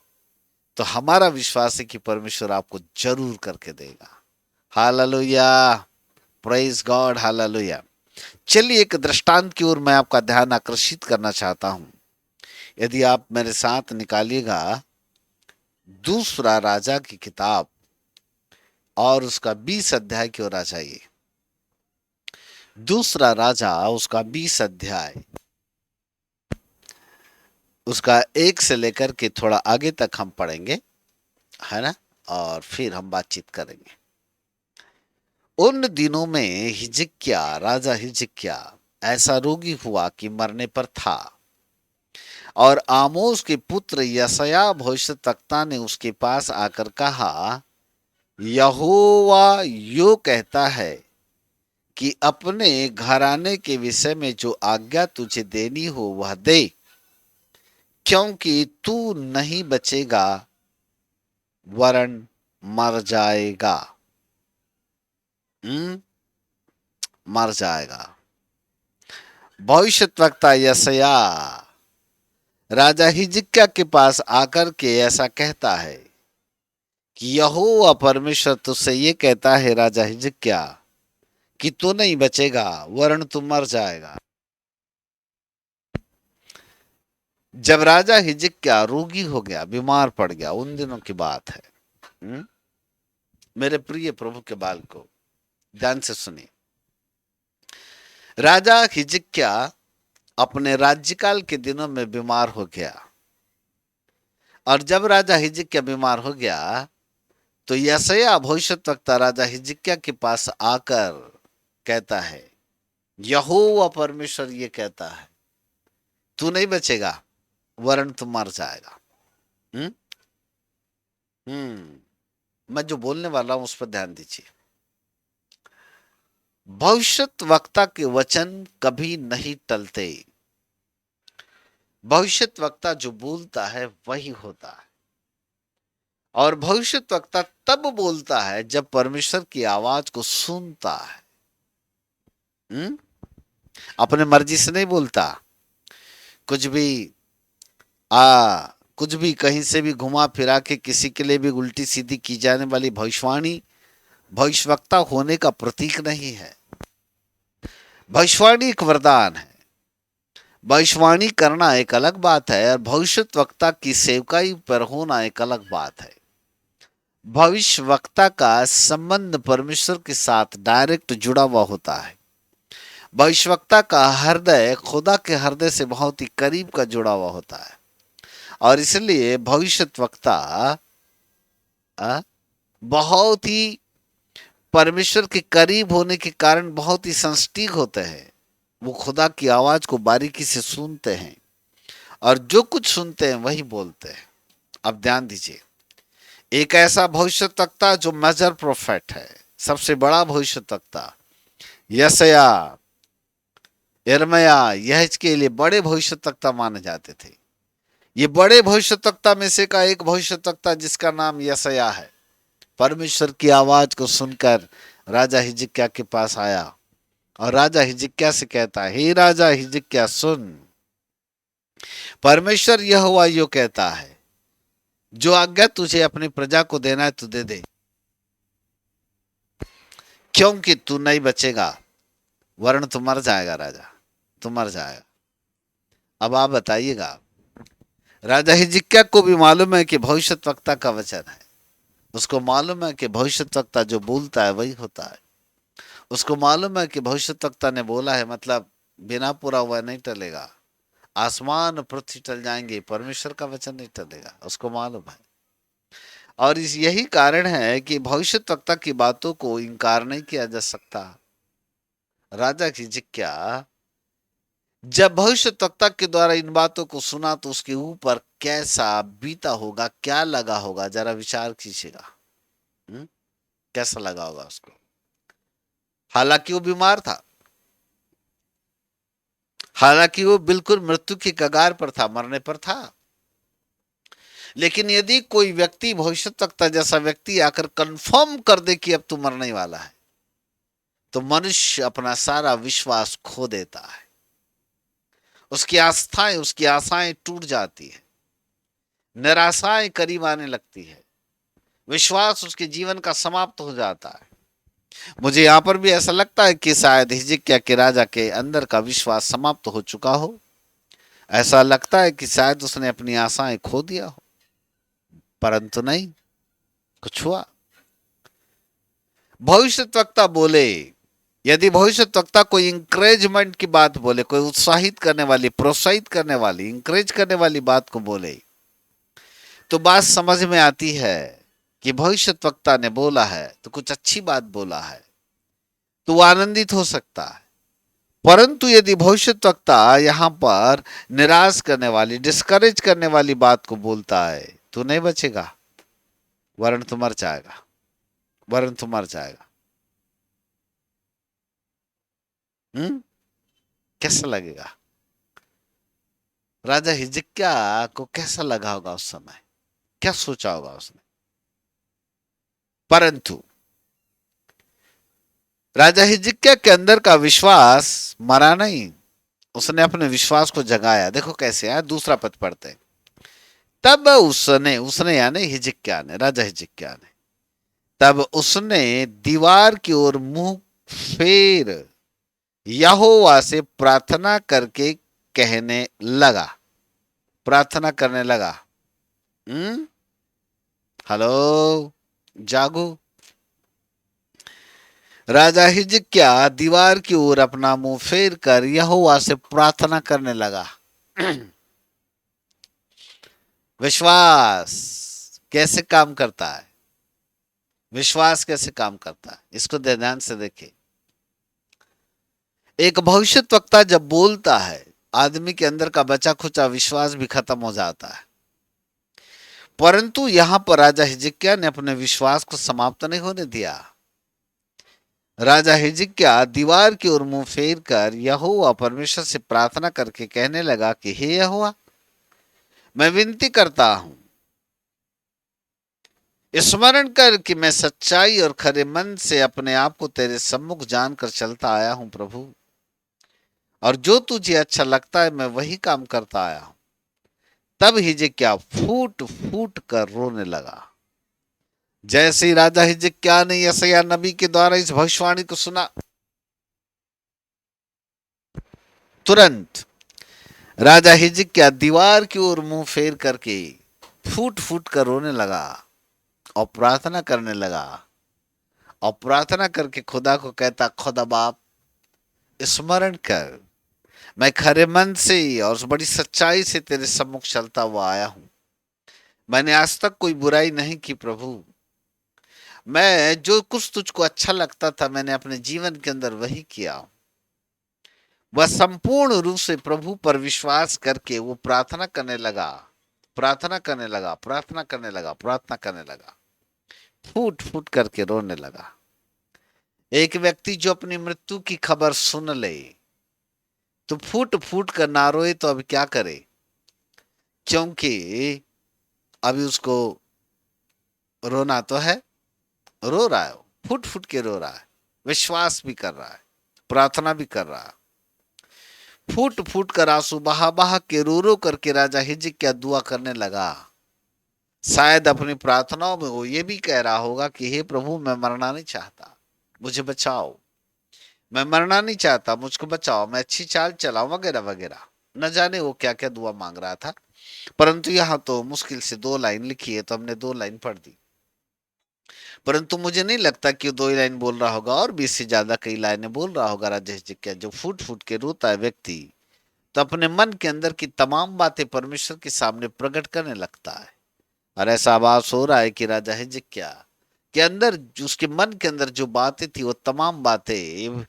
तो हमारा विश्वास है कि परमेश्वर आपको जरूर करके देगा। Hallelujah, praise God, hallelujah. चलिए एक दृष्टांत की ओर मैं आपका ध्यान आकर्षित करना चाहता हूं। यदि आप मेरे साथ निकालिएगा दूसरा राजा की किताब और उसका 20 अध्याय की ओर आ जाइए। दूसरा राजा उसका 20 अध्याय, उसका 1 से लेकर के थोड़ा आगे तक हम पढ़ेंगे, है ना। और फिर हम बातचीत करेंगे। उन दिनों में हिजकिय्याह, राजा हिजकिय्याह ऐसा रोगी हुआ कि मरने पर था। और आमोस के पुत्र यशायाह भविष्यद्वक्ता ने उसके पास आकर कहा, यहोवा यो कहता है कि अपने घराने के विषय में जो आज्ञा तुझे देनी हो वह दे, क्योंकि तू नहीं बचेगा वरन मर जाएगा। मर जाएगा। भविष्यद्वक्ता यशायाह राजा हिजकिय्याह के पास आकर के ऐसा कहता है कि यहोवा परमेश्वर तुझसे ये कहता है, राजा हिजकिय्याह, कि तू नहीं बचेगा वरन तू मर जाएगा। जब राजा हिजकिय्याह रोगी हो गया, बीमार पड़ गया, उन दिनों की बात है। मेरे प्रिय प्रभु के बाल को ध्यान से सुनिए। राजा हिजकिय्याह अपने राज्यकाल के दिनों में बीमार हो गया। और जब राजा हिजकिय्याह बीमार हो गया, तो यशायाह भविष्यद्वक्ता राजा हिजकिय्याह के पास आकर कहता है, यहोवा परमेश्वर ये कहता है, तू नहीं बचेगा वरन तू मर जाएगा। हम्म हम्म मैं जो बोलने वाला हूं उस पर ध्यान दीजिए। भविष्यत वक्ता के वचन कभी नहीं टलते। भविष्यत वक्ता जो बोलता है वही होता है, और भविष्यत वक्ता तब बोलता है जब परमेश्वर की आवाज को सुनता है। हम्म? अपने मर्जी से नहीं बोलता। कुछ भी कुछ भी कहीं से भी घुमा फिरा के किसी के लिए भी उल्टी सीधी की जाने वाली भविष्यवाणी भविष्यवक्ता होने का प्रतीक नहीं है। भविष्यवाणी एक वरदान है। भविष्यवाणी करना एक अलग बात है, और भविष्यत वक्ता की सेवकाई पर होना एक अलग बात है। भविष्य वक्ता का संबंध परमेश्वर के साथ डायरेक्ट जुड़ा हुआ होता है। भविष्य वक्ता का हृदय खुदा के हृदय से बहुत ही करीब का जुड़ा हुआ होता है, और इसलिए भविष्यत वक्ता बहुत ही परमेश्वर के करीब होने के कारण बहुत ही संस्टीक होते हैं। वो खुदा की आवाज को बारीकी से सुनते हैं, और जो कुछ सुनते हैं वही बोलते हैं। अब ध्यान दीजिए, एक ऐसा भविष्यद्वक्ता जो मेजर प्रोफेट है, सबसे बड़ा भविष्यद्वक्ता, यशायाह, यिर्मयाह, यह के लिए बड़े भविष्यद्वक्ता माने जाते थे। ये बड़े भविष्यद्वक्ता में से का एक भविष्यद्वक्ता जिसका नाम यशायाह है, परमेश्वर की आवाज को सुनकर राजा हिजकिय्याह के पास आया, और राजा हिजकिय्याह से कहता है, हे राजा हिजकिय्याह सुन, परमेश्वर यहोवा यो कहता है, जो आज्ञा तुझे अपनी प्रजा को देना है तू दे दे, क्योंकि तू नहीं बचेगा, वरन तू मर जाएगा। राजा, तू मर जाएगा। अब आप बताइएगा, राजा हिजकिय्याह को भी मालूम है कि भविष्यद्वक्ता का वचन है। उसको मालूम है कि भविष्यद्वक्ता जो बोलता है वही होता है। उसको मालूम है कि भविष्यद्वक्ता ने बोला है, मतलब बिना पूरा हुआ नहीं टलेगा। आसमान पृथ्वी टल जाएंगे, परमेश्वर का वचन नहीं टलेगा। उसको मालूम है, और इस यही कारण है कि भविष्यद्वक्ता की बातों को इनकार नहीं किया जा सकता। राजा हिजकिय्याह जब भविष्यद्वक्ता के द्वारा इन बातों को सुना तो उसके ऊपर कैसा बीता होगा, क्या लगा होगा, जरा विचार कीजिएगा। कैसा लगा होगा उसको। हालांकि वो बीमार था, हालांकि वो बिल्कुल मृत्यु की कगार पर था, मरने पर था, लेकिन यदि कोई व्यक्ति, भविष्यद्वक्ता जैसा व्यक्ति आकर कंफर्म कर दे कि अब तू मरने वाला है, तो मनुष्य अपना सारा विश्वास खो देता है। उसकी आस्थाएं, उसकी आशाएं टूट जाती है, निराशाएं करीब आने लगती है, विश्वास उसके जीवन का समाप्त हो जाता है। मुझे यहां पर भी ऐसा लगता है कि शायद हिजकिय्याह के राजा के अंदर का विश्वास समाप्त हो चुका हो। ऐसा लगता है कि शायद उसने अपनी आशाएं खो दिया हो, परंतु नहीं, कुछ हुआ। भविष्यद्वक्ता बोले, यदि भविष्यद्वक्ता कोई इंकरेजमेंट की बात बोले, कोई उत्साहित करने वाली, प्रोत्साहित करने वाली, इंकरेज करने वाली बात को बोले, तो बात समझ में आती है कि भविष्यद्वक्ता ने बोला है तो कुछ अच्छी बात बोला है, तो वो आनंदित हो सकता है। परंतु यदि भविष्यद्वक्ता यहां पर निराश करने वाली, डिस्करेज करने वाली बात को बोलता है, तो नहीं बचेगा, वरन तू मर जाएगा, वरन तू मर जाएगा। कैसा लगेगा? राजा हिजकिय्याह को कैसा लगा होगा उस समय, क्या सोचा होगा उसने? परंतु राजा हिजकिय्याह के अंदर का विश्वास मरा नहीं, उसने अपने विश्वास को जगाया। देखो कैसे है, दूसरा पद पढ़ते हैं। तब उसने उसने यानी हिजकिय्याह ने, राजा हिजकिय्याह ने, तब उसने दीवार की ओर मुंह फेर यहोवा से प्रार्थना करके कहने लगा, प्रार्थना करने लगा। हेलो, जागो। राजा हिजकिय्याह दीवार की ओर अपना मुंह फेर कर यहोवा से प्रार्थना करने लगा। विश्वास कैसे काम करता है, विश्वास कैसे काम करता है, इसको ध्यान से देखिए। एक भविष्यद्वक्ता जब बोलता है, आदमी के अंदर का बचा खुचा विश्वास भी खत्म हो जाता है। परंतु यहां पर राजा हिजकिय्याह ने अपने विश्वास को समाप्त नहीं होने दिया। राजा हिजकिय्याह दीवार की ओर मुंह फेर कर यहोवा परमेश्वर से प्रार्थना करके कहने लगा कि हे यहोवा, मैं विनती करता हूं, स्मरण कर कि मैं सच्चाई और खरे मन से अपने आप को तेरे सम्मुख जानकर चलता आया हूं प्रभु, और जो तुझे अच्छा लगता है मैं वही काम करता आया हूं। तब हिजकिय्याह फूट फूट कर रोने लगा। जैसे ही राजा हिजकिय्याह ने यशायाह नबी के द्वारा इस भविष्यवाणी को सुना, तुरंत राजा हिजकिय्याह दीवार की ओर मुंह फेर करके फूट फूट कर रोने लगा और प्रार्थना करने लगा। और प्रार्थना करके खुदा को कहता, खुदा बाप, स्मरण कर, मैं खरे मन से और बड़ी सच्चाई से तेरे सम्मुख चलता हुआ आया हूं। मैंने आज तक कोई बुराई नहीं की प्रभु। मैं जो कुछ तुझको अच्छा लगता था मैंने अपने जीवन के अंदर वही किया। वह संपूर्ण रूप से प्रभु पर विश्वास करके वो प्रार्थना करने लगा, प्रार्थना करने लगा, प्रार्थना करने लगा, प्रार्थना करने लगा, फूट फूट करके रोने लगा। एक व्यक्ति जो अपनी मृत्यु की खबर सुन ले तो फूट फूट कर ना रोए तो अब क्या करे, क्योंकि अभी उसको रोना तो है, रो रहा है, फुट फुट के रो रहा है, विश्वास भी कर रहा है, प्रार्थना भी कर रहा है। फूट फूट कर आंसू बहा बहा के रो रो करके राजा हिजकिय्याह दुआ करने लगा। शायद अपनी प्रार्थनाओं में वो ये भी कह रहा होगा कि हे प्रभु, मैं मरना नहीं चाहता, मुझे बचाओ, मैं मरना नहीं चाहता, मुझको बचाओ, मैं अच्छी चाल चलाऊं, वगैरह वगैरह। न जाने वो क्या क्या दुआ मांग रहा था, परंतु यहाँ तो मुश्किल से 2 लाइन लिखी है तो हमने 2 लाइन पढ़ दी। परंतु मुझे नहीं लगता कि वो 2 ही लाइन बोल रहा होगा, और भी इससे ज्यादा कई लाइनें बोल रहा होगा राजा हिजकिय्याह। जो फूट फूट के रोता है व्यक्ति तो अपने मन के अंदर की तमाम बातें परमेश्वर के सामने प्रकट करने लगता है। और ऐसा आभास हो रहा है कि राजा हिजकिय्याह के अंदर, उसके मन के अंदर जो बातें थी वो तमाम बातें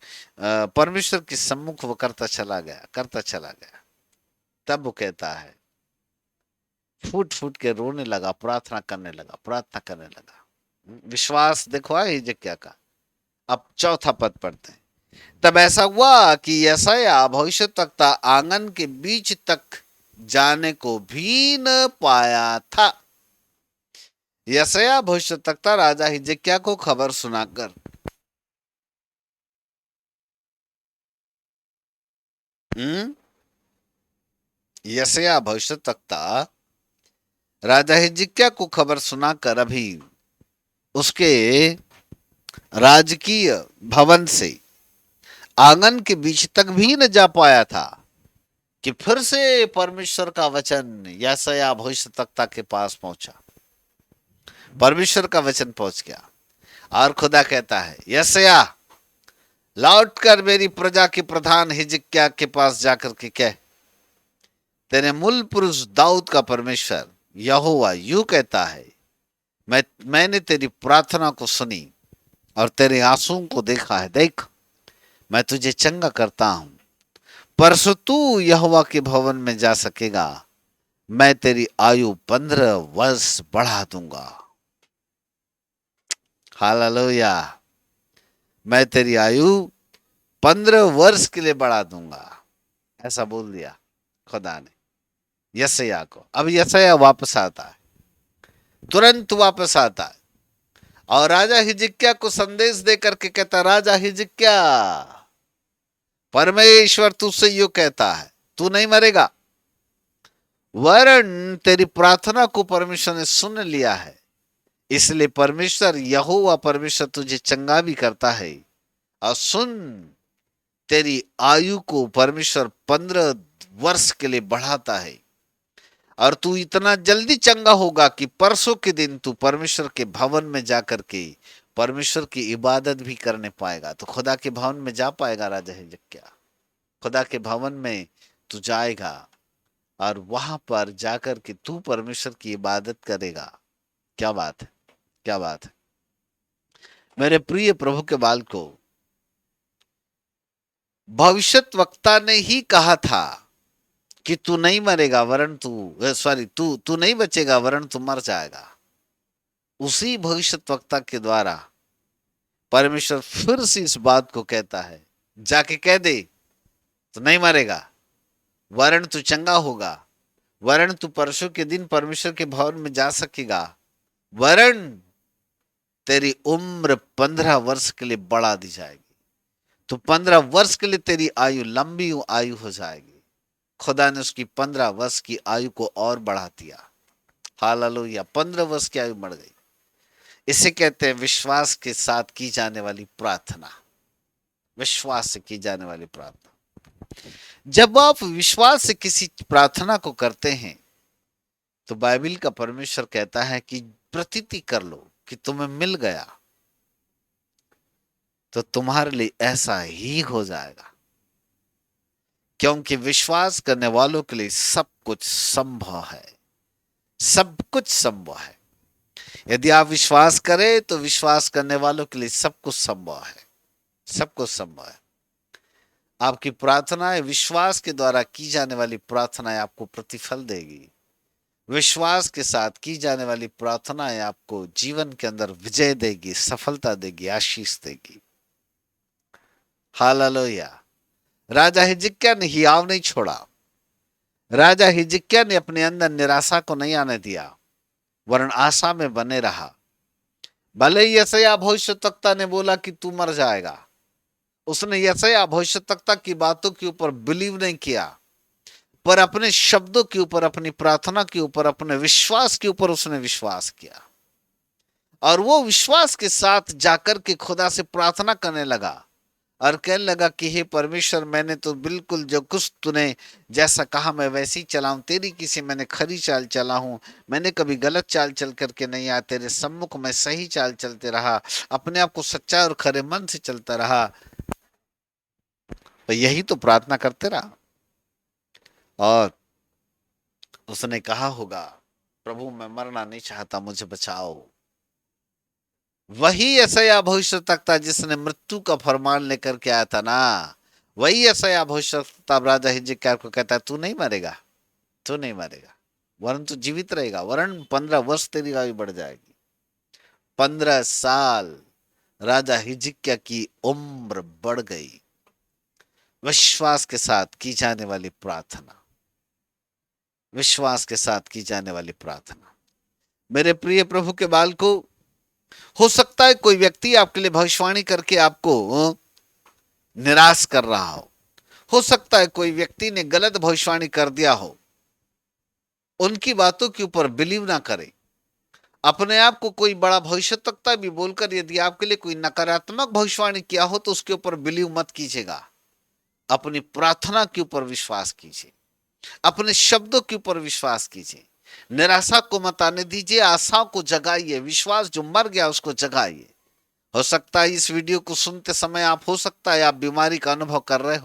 परमेश्वर के सम्मुख वो करता चला गया, करता चला गया। तब वो कहता है, फूट फूट के रोने लगा, प्रार्थना करने लगा, प्रार्थना करने लगा। विश्वास देखो हिजकिय्याह का। अब चौथा पद पढ़ते हैं। तब ऐसा हुआ कि यशायाह भविष्यद्वक्ता आंगन के बीच तक जाने को भी न पाया था। यशायाह भविष्यद्वक्ता राजा हिजकिय्याह को खबर सुनाकर यशायाह भविष्यद्वक्ता राजा हिजकिय्याह को खबर सुनाकर अभी उसके राजकीय भवन से आंगन के बीच तक भी न जा पाया था कि फिर से परमेश्वर का वचन यशायाह भविष्यद्वक्ता के पास पहुंचा। परमेश्वर का वचन पहुंच गया और खुदा कहता है, यशायाह लौट कर मेरी प्रजा के प्रधान हिजकिय्याह के पास जाकर के कह, तेरे मूल पुरुष दाऊद का परमेश्वर यहोवा यूं कहता है, मैंने तेरी प्रार्थना को सुनी और तेरे आंसुओं को देखा है। देख, मैं तुझे चंगा करता हूं, परसों तू यहोवा के भवन में जा सकेगा। मैं तेरी आयु 15 वर्ष बढ़ा दूंगा। हालेलुया। मैं तेरी आयु 15 वर्ष के लिए बढ़ा दूंगा, ऐसा बोल दिया खुदा ने यशायाह को। अब यशायाह वापस आता है, तुरंत वापस आता है और राजा हिजकिय्याह को संदेश देकर के कहता, राजा हिजकिय्याह, परमेश्वर तुझसे यूं कहता है, तू नहीं मरेगा, वरन तेरी प्रार्थना को परमेश्वर ने सुन लिया है। इसलिए परमेश्वर यहोवा परमेश्वर तुझे चंगा भी करता है। और सुन, तेरी आयु को परमेश्वर 15 वर्ष के लिए बढ़ाता है और तू इतना जल्दी चंगा होगा कि परसों के दिन तू परमेश्वर के भवन में जाकर के परमेश्वर की इबादत भी करने पाएगा। तो खुदा के भवन में जा पाएगा राजा हिजकिय्याह। खुदा के भवन में तू जाएगा और वहां पर जाकर के तू परमेश्वर की इबादत करेगा। क्या बात है, क्या बात है मेरे प्रिय प्रभु के बाल को। भविष्यद्वक्ता ने ही कहा था कि तू नहीं मरेगा वरन तू नहीं बचेगा वरन तू मर जाएगा। उसी भविष्यद्वक्ता के द्वारा परमेश्वर फिर से इस बात को कहता है, जाके कह दे तो नहीं मरेगा, वरन तू चंगा होगा, वरन तू परसों के दिन परमेश्वर के भवन में जा सकेगा, वरन तेरी उम्र 15 वर्ष के लिए बढ़ा दी जाएगी। तो 15 वर्ष के लिए तेरी आयु लंबी आयु हो जाएगी। खुदा ने उसकी 15 वर्ष की आयु को और बढ़ा दिया। हालेलुया, 15 वर्ष की आयु बढ़ गई। इसे कहते हैं विश्वास के साथ की जाने वाली प्रार्थना। विश्वास से की जाने वाली प्रार्थना। जब आप विश्वास से किसी प्रार्थना को करते हैं तो बाइबल का परमेश्वर कहता है कि प्रतीति कर लो कि तुम्हें मिल गया, तो तुम्हारे लिए ऐसा ही हो जाएगा, क्योंकि विश्वास करने वालों के लिए सब कुछ संभव है। सब कुछ संभव है। यदि आप विश्वास करें तो विश्वास करने वालों के लिए सब कुछ संभव है। सब कुछ संभव है। आपकी प्रार्थनाएं, विश्वास के द्वारा की जाने वाली प्रार्थनाएं आपको प्रतिफल देगी। विश्वास के साथ की जाने वाली प्रार्थनाएं आपको जीवन के अंदर विजय देगी, सफलता देगी, आशीष देगी। हालेलुया। राजा हिजकिय्याह ने हियाव नहीं छोड़ा। राजा हिजकिय्याह ने अपने अंदर निराशा को नहीं आने दिया, वरन आशा में बने रहा। भले ही यशायाह भविष्यद्वक्ता ने बोला कि तू मर जाएगा, उसने यशायाह भविष्यद्वक्ता की बातों के ऊपर बिलीव नहीं किया, पर अपने शब्दों के ऊपर, अपनी प्रार्थना के ऊपर, अपने विश्वास के ऊपर उसने विश्वास किया। और वो विश्वास के साथ जाकर के खुदा से प्रार्थना करने लगा और कहने लगा कि हे परमेश्वर, मैंने तो बिल्कुल जो कुछ तूने जैसा कहा मैं वैसे ही चला हूं। तेरी किसी मैंने खरी चाल चला हूं। मैंने कभी गलत चाल चल करके नहीं आया। तेरे सम्मुख मैं सही चाल चलते रहा, अपने आप को सच्चा और खरे मन से चलता रहा। तो यही तो प्रार्थना करते रहा। और उसने कहा होगा, प्रभु मैं मरना नहीं चाहता, मुझे बचाओ। वही यशायाह भविष्यद्वक्ता जिसने मृत्यु का फरमान लेकर के आया था ना, वही यशायाह भविष्यद्वक्ता राजा हिजकिय्याह को कहता है तू नहीं मरेगा, तू नहीं मरेगा, वरन तू जीवित रहेगा, वरन 15 वर्ष तेरी आयु बढ़ जाएगी। 15 साल राजा हिजकिय्याह की उम्र बढ़ गई। विश्वास के साथ की जाने वाली प्रार्थना। विश्वास के साथ की जाने वाली प्रार्थना। मेरे प्रिय प्रभु के बालकों, हो सकता है कोई व्यक्ति आपके लिए भविष्यवाणी करके आपको निराश कर रहा हो सकता है कोई व्यक्ति ने गलत भविष्यवाणी कर दिया हो। उनकी बातों के ऊपर बिलीव ना करें। अपने आप को कोई बड़ा भविष्यद्वक्ता भी बोलकर यदि आपके लिए कोई नकारात्मक भविष्यवाणी किया हो तो उसके ऊपर बिलीव मत कीजिएगा। अपनी प्रार्थना के ऊपर विश्वास कीजिए, अपने शब्दों के ऊपर विश्वास कीजिए। निराशा को मत आने दीजिए, आशाओं को जगाइए। विश्वास जो मर गया उसको जगाइए। हो सकता है इस वीडियो को सुनते समय हो सकता है आप बीमारी का अनुभव कर रहे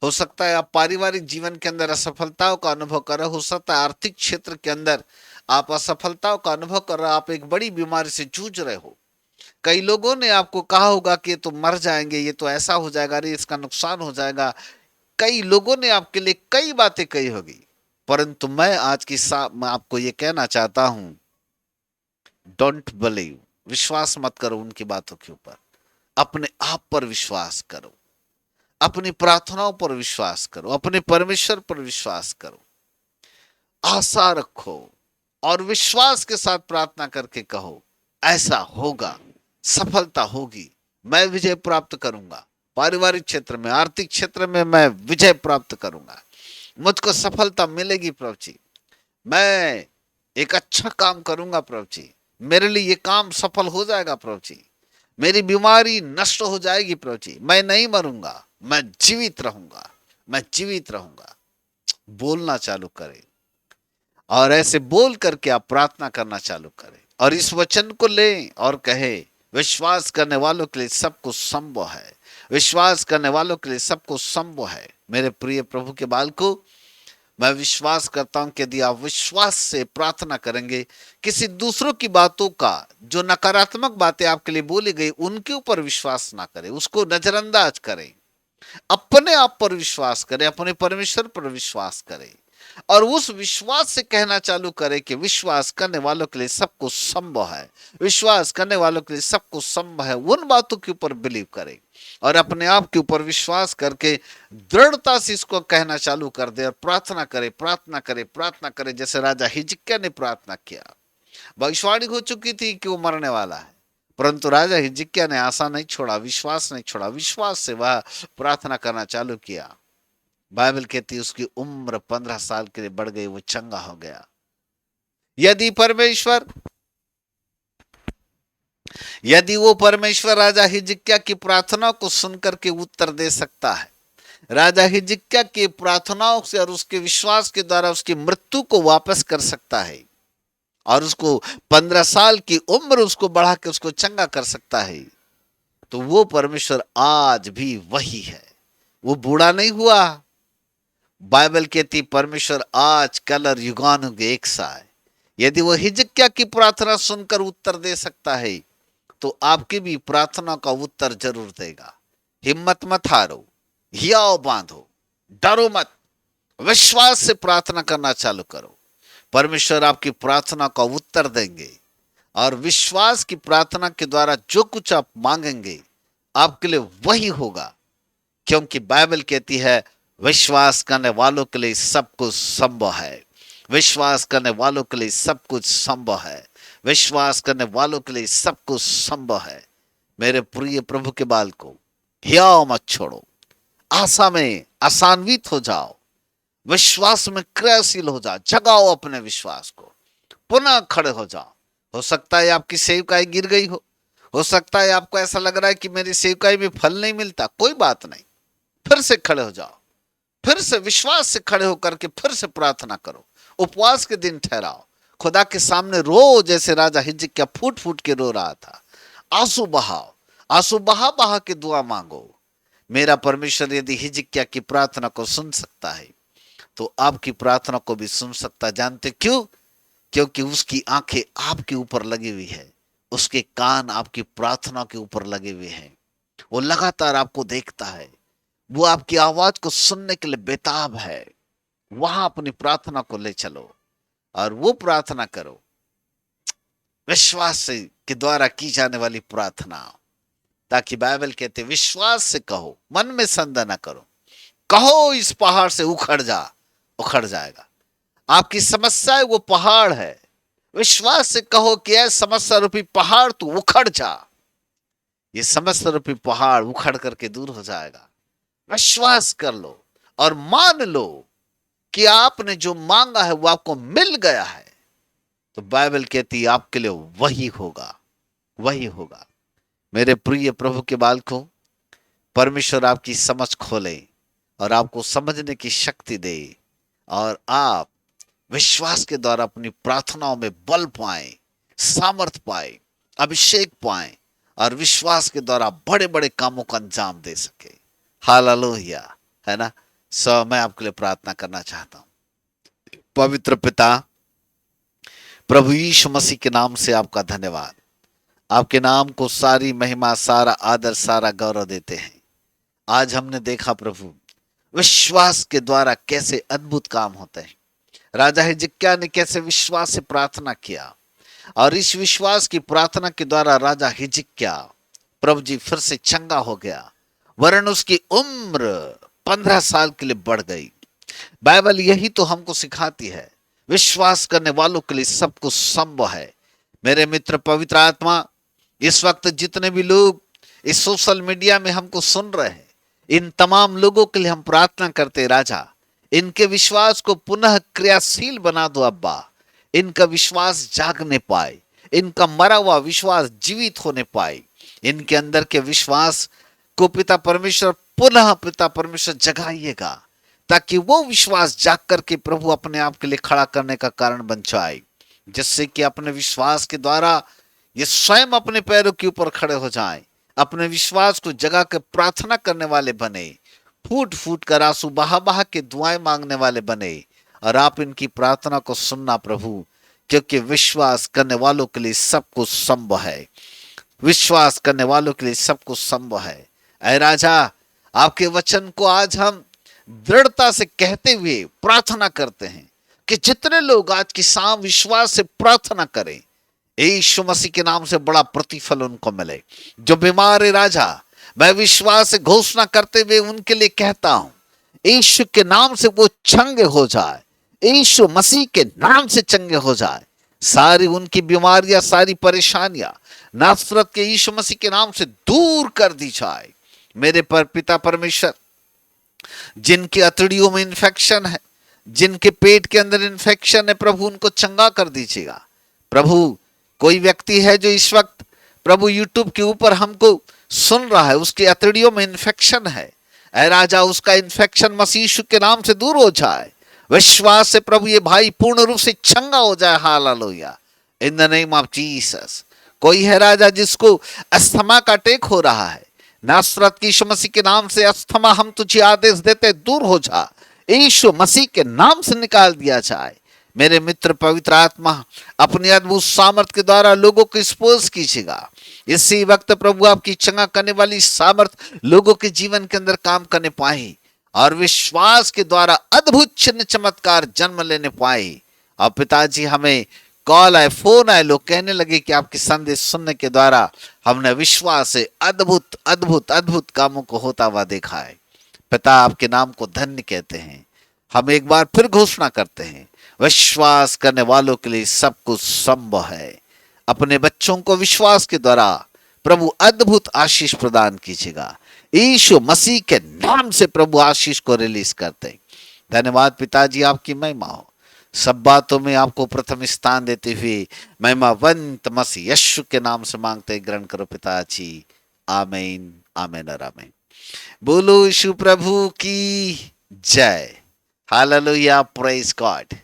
हो सकता है आप पारिवारिक जीवन के अंदर असफलताओं का अनुभव कर रहे हो सकता है आर्थिक क्षेत्र के अंदर आप असफलताओं का अनुभव कर रहे हो, आप एक बड़ी बीमारी से जूझ रहे हो। कई लोगों ने आपको कहा होगा कि ये तो मर जाएंगे, ये तो ऐसा हो जाएगा, अरे इसका नुकसान हो जाएगा। कई लोगों ने आपके लिए कई बातें कही होगी, परंतु मैं आज मैं आपको ये कहना चाहता हूं, डोंट बिलीव, विश्वास मत करो उनकी बातों के ऊपर। अपने आप पर विश्वास करो, अपनी प्रार्थनाओं पर विश्वास करो, अपने परमेश्वर पर विश्वास करो, आशा रखो और विश्वास के साथ प्रार्थना करके कहो ऐसा होगा, सफलता होगी, मैं विजय प्राप्त करूंगा। पारिवारिक क्षेत्र में, आर्थिक क्षेत्र में मैं विजय प्राप्त करूंगा, मुझको सफलता मिलेगी प्रभु जी। मैं एक अच्छा काम करूंगा प्रभु जी, मेरे लिए ये काम सफल हो जाएगा प्रभु जी। मेरी बीमारी नष्ट हो जाएगी प्रभु जी, मैं नहीं मरूंगा, मैं जीवित रहूंगा, मैं जीवित रहूंगा। बोलना चालू करें और ऐसे बोल करके आप प्रार्थना करना चालू करें और इस वचन को लें और कहे, विश्वास करने वालों के लिए सब कुछ संभव है। विश्वास करने वालों के लिए सब कुछ संभव है। मेरे प्रिय प्रभु के बालकों, मैं विश्वास करता हूं कि यदि आप विश्वास से प्रार्थना करेंगे, किसी दूसरों की बातों का, जो नकारात्मक बातें आपके लिए बोली गई उनके ऊपर विश्वास ना करें, उसको नजरअंदाज करें, अपने आप पर विश्वास करें, अपने परमेश्वर पर विश्वास करें। और उस विश्वास से कहना चालू करें कि विश्वास करने वालों के लिए सब कुछ संभव है, विश्वास करने वालों के लिए सब कुछ संभव है। उन बातों के ऊपर बिलीव करें और अपने आप के ऊपर विश्वास करके दृढ़ता से इसको कहना चालू कर दे और प्रार्थना करे, प्रार्थना करे, प्रार्थना करे, जैसे राजा हिजकिय्याह ने प्रार्थना किया। भविष्यवाणी हो चुकी थी कि वो मरने वाला है, परंतु राजा हिजकिय्याह ने आशा नहीं छोड़ा, विश्वास नहीं छोड़ा, विश्वास से वह प्रार्थना करना चालू किया। बाइबल कहती है उसकी उम्र 15 साल के लिए बढ़ गई, वो चंगा हो गया। यदि वो परमेश्वर राजा हिजकिय्याह की प्रार्थना को सुनकर के उत्तर दे सकता है, राजा हिजकिय्याह की प्रार्थनाओं से और उसके विश्वास के द्वारा उसकी मृत्यु को वापस कर सकता है और उसको 15 साल की उम्र उसको बढ़ा के उसको चंगा कर सकता है, तो वो परमेश्वर आज भी वही है। वो बूढ़ा नहीं हुआ। बाइबल कहती परमेश्वर आज कल और युगानुग एक सा है। यदि वो हिजकिय्याह की प्रार्थना सुनकर उत्तर दे सकता है, तो आपकी भी प्रार्थना का उत्तर जरूर देगा। हिम्मत मत हारो, हियाव बांधो, डरो मत, विश्वास से प्रार्थना करना चालू करो। परमेश्वर आपकी प्रार्थना का उत्तर देंगे और विश्वास की प्रार्थना के द्वारा जो कुछ आप मांगेंगे आपके लिए वही होगा, क्योंकि बाइबल कहती है विश्वास करने वालों के लिए सब कुछ संभव है। विश्वास करने वालों के लिए सब कुछ संभव है। विश्वास करने वालों के लिए सब कुछ संभव है। मेरे प्रिय प्रभु के बाल को हियाव मत छोड़ो, आशा में आसान्वित हो जाओ, विश्वास में क्रियाशील हो जाओ, जगाओ अपने विश्वास को, पुनः खड़े हो जाओ। हो सकता है आपकी सेवकाई गिर गई हो सकता है आपको ऐसा लग रहा है कि मेरी सेवकाई में फल नहीं मिलता। कोई बात नहीं, फिर से खड़े हो जाओ, फिर से विश्वास से खड़े होकर के फिर से प्रार्थना करो, उपवास के दिन ठहराओ, खुदा के सामने रो, जैसे राजा हिजकिय्याह फूट फूट के रो रहा था। आंसू बहाओ, आंसू बहा बहा के दुआ मांगो। मेरा परमेश्वर यदि हिजकिय्याह की प्रार्थना को सुन सकता है तो आपकी प्रार्थना को भी सुन सकता। जानते क्यों? क्योंकि उसकी आंखें आपके ऊपर लगी हुई है, उसके कान आपकी प्रार्थना के ऊपर लगे हुए हैं। वो लगातार आपको देखता है, वो आपकी आवाज को सुनने के लिए बेताब है। वहां अपनी प्रार्थना को ले चलो और वो प्रार्थना करो विश्वास से के द्वारा की जाने वाली प्रार्थना, ताकि बाइबल कहते विश्वास से कहो, मन में संदेह न करो, कहो इस पहाड़ से उखड़ जा, उखड़ जाएगा। आपकी समस्या है वो पहाड़ है, विश्वास से कहो कि ऐ समस्या रूपी पहाड़ तू उखड़ जा। ये समस्या रूपी पहाड़ उखड़ करके दूर हो जाएगा। विश्वास कर लो और मान लो कि आपने जो मांगा है वो आपको मिल गया है, तो बाइबल कहती है आपके लिए वही होगा, वही होगा। मेरे प्रिय प्रभु के बालकों, परमेश्वर आपकी समझ खोले और आपको समझने की शक्ति दे और आप विश्वास के द्वारा अपनी प्रार्थनाओं में बल पाए, सामर्थ पाए, अभिषेक पाए और विश्वास के द्वारा बड़े बड़े कामों का अंजाम दे सके। हालेलुया, है ना। मैं आपके लिए प्रार्थना करना चाहता हूं। पवित्र पिता, प्रभु यीशु मसीह के नाम से आपका धन्यवाद। आपके नाम को सारी महिमा, सारा आदर, सारा गौरव देते हैं। आज हमने देखा प्रभु विश्वास के द्वारा कैसे अद्भुत काम होते हैं। राजा हिजकिय्याह ने कैसे विश्वास से प्रार्थना किया और इस विश्वास की प्रार्थना के द्वारा राजा हिजकिय्याह प्रभु जी फिर से चंगा हो गया, वरन उसकी उम्र 15 साल के लिए बढ़ गई। बाइबल यही तो हमको सिखाती है, विश्वास करने वालों के लिए सब कुछ संभव है। मेरे मित्र, पवित्र आत्मा इस वक्त जितने भी लोग इस सोशल मीडिया में हमको सुन रहे हैं, इन तमाम लोगों के लिए हम प्रार्थना करते राजा, इनके विश्वास को पुनः क्रियाशील बना दो अब्बा। इनका विश्वास जागने पाए, इनका मरा हुआ विश्वास जीवित होने पाए। इनके अंदर के विश्वास को पिता परमेश्वर पुनः पिता परमेश्वर जगाइएगा, ताकि वो विश्वास जाग करके प्रभु अपने आप के लिए खड़ा करने का कारण बन जाए, जिससे कि अपने विश्वास के द्वारा ये स्वयं अपने पैरों के ऊपर खड़े हो जाएं, अपने विश्वास को जगा कर प्रार्थना करने वाले बने, फूट फूट कर आंसू बहा बहा के दुआएं मांगने वाले बने। और आप इनकी प्रार्थना को सुनना प्रभु, क्योंकि विश्वास करने वालों के लिए सब कुछ संभव है। विश्वास करने वालों के लिए सब कुछ संभव है। ऐ राजा, आपके वचन को आज हम दृढ़ता से कहते हुए प्रार्थना करते हैं कि जितने लोग आज की शाम विश्वास से प्रार्थना करें, यीशु मसीह के नाम से बड़ा प्रतिफल उनको मिले। जो बीमार है राजा, मैं विश्वास से घोषणा करते हुए उनके लिए कहता हूं, यीशु के नाम से वो चंगे हो जाए, यीशु मसीह के नाम से चंगे हो जाए। सारी उनकी बीमारियां, सारी परेशानियां नासरत के यीशु मसीह के नाम से दूर कर दी जाए। मेरे पर पिता परमेश्वर, जिनकी अतड़ियों में इन्फेक्शन है, जिनके पेट के अंदर इन्फेक्शन है, प्रभु उनको चंगा कर दीजिएगा। प्रभु कोई व्यक्ति है जो इस वक्त प्रभु यूट्यूब के ऊपर हमको सुन रहा है, उसकी अतड़ियों में इन्फेक्शन है, ऐ राजा उसका इन्फेक्शन मसीह यीशु के नाम से दूर हो जाए। विश्वास से प्रभु ये भाई पूर्ण रूप से चंगा हो जाए। Hallelujah, in the name of Jesus. कोई है राजा जिसको अस्थमा का अटैक हो रहा है, नासरत की यीशु मसीह के नाम से अस्थमा हम तुझे आदेश देते, दूर हो जा, यीशु मसीह के नाम से निकाल दिया जाए। मेरे मित्र, पवित्र आत्मा अपनी अद्भुत सामर्थ के द्वारा लोगों को एक्सपोज कीजिएगा। इसी वक्त प्रभु आपकी चंगा करने वाली सामर्थ लोगों के जीवन के अंदर काम करने पाए और विश्वास के द्वारा अद्भुत चिन्ह चमत्कार जन्म लेने पाए। और पिताजी, हमें कॉल आए, फोन आए, लोग कहने लगे कि आपके संदेश सुनने के द्वारा हमने विश्वास से अद्भुत अद्भुत अद्भुत कामों को होता हुआ देखा है। पिता, आपके नाम को धन्य कहते हैं। हम एक बार फिर घोषणा करते हैं, विश्वास करने वालों के लिए सब कुछ संभव है। अपने बच्चों को विश्वास के द्वारा प्रभु अद्भुत आशीष प्रदान कीजिएगा। यीशु मसीह के नाम से प्रभु आशीष को रिलीज करते हैं। धन्यवाद पिताजी, आपकी महिमा हो। सब बातों में आपको प्रथम स्थान देते हुए महिमावंत मसीह यीशु के नाम से मांगते ग्रहण करो पिताजी। आमीन, आमीन और आमीन। बोलो यीशु प्रभु की जय। Hallelujah, praise God.